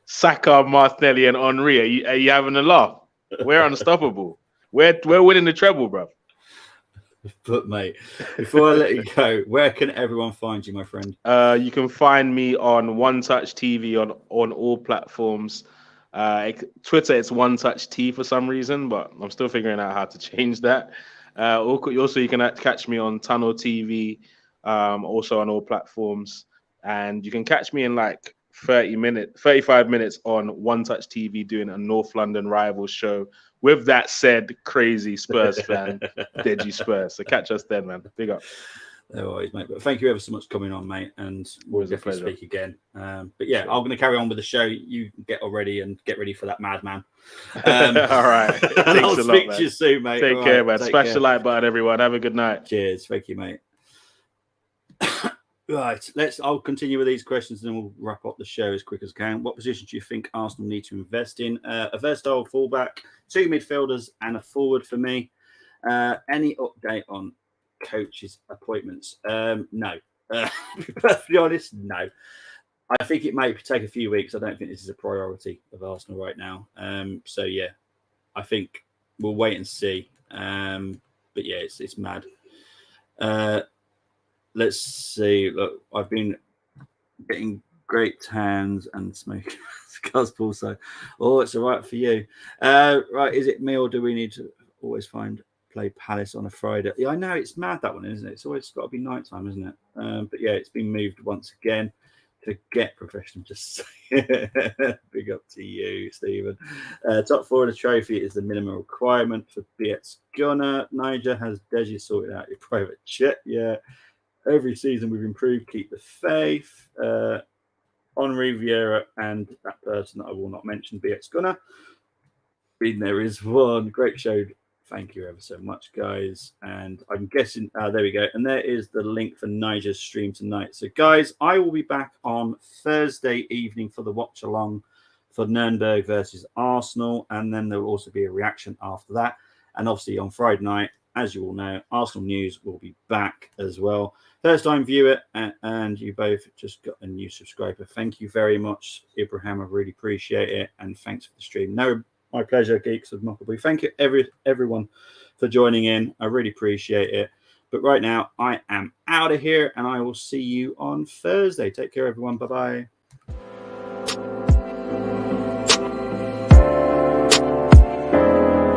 Saka, Martinelli, and Henry. Are you having a laugh? We're unstoppable. We're winning the treble, bro. But mate, before I let you go, where can everyone find you, my friend? You can find me on One Touch TV on all platforms. Twitter, it's One Touch T for some reason, but I'm still figuring out how to change that. Also, you can catch me on Tunnel TV, also on all platforms, and you can catch me in like 35 minutes on One Touch TV doing a North London Rivals show. With that said, crazy Spurs fan, Deji Spurs. So catch us then, man. Big up. No worries, mate. But thank you ever so much for coming on, mate, and we'll definitely speak again. But yeah, I'm going to carry on with the show. You get ready for that madman. All right. I'll speak to you soon, mate. Take care, man. Smash the like button, everyone. Have a good night. Cheers. Thank you, mate. Right, I'll continue with these questions and then we'll wrap up the show as quick as I can. What positions do you think Arsenal need to invest in? A versatile fullback, 2 midfielders, and a forward for me. Any update on coaches' appointments? No. To be perfectly honest, no. I think it may take a few weeks. I don't think this is a priority of Arsenal right now. So yeah, I think we'll wait and see. But yeah, it's mad. Let's see. Look, I've been getting great tans and smoking cigars, Paul. So, it's all right for you. Right, is it me or do we need to always play Palace on a Friday? Yeah, I know it's mad that one, isn't it? It's always got to be nighttime, isn't it? But yeah, it's been moved once again to get professional. Just big up to you, Stephen. Top 4 of the trophy is the minimum requirement for BX Gunner. Niger has Deji sorted out your private jet. Yeah. Every season we've improved. Keep the faith. Armoury, Vieira, and that person that I will not mention, BX Gunner. There is one. Great show. Thank you ever so much, guys. And I'm guessing, there we go. And there is the link for Niger's stream tonight. So, guys, I will be back on Thursday evening for the watch along for Nuremberg versus Arsenal. And then there will also be a reaction after that. And obviously on Friday night, as you all know, Arsenal News will be back as well. First time viewer, and you both just got a new subscriber. Thank you very much, Ibrahim. I really appreciate it. And thanks for the stream. No, my pleasure, Geeks of Muckleby. Thank you, everyone, for joining in. I really appreciate it. But right now, I am out of here, and I will see you on Thursday. Take care, everyone. Bye-bye.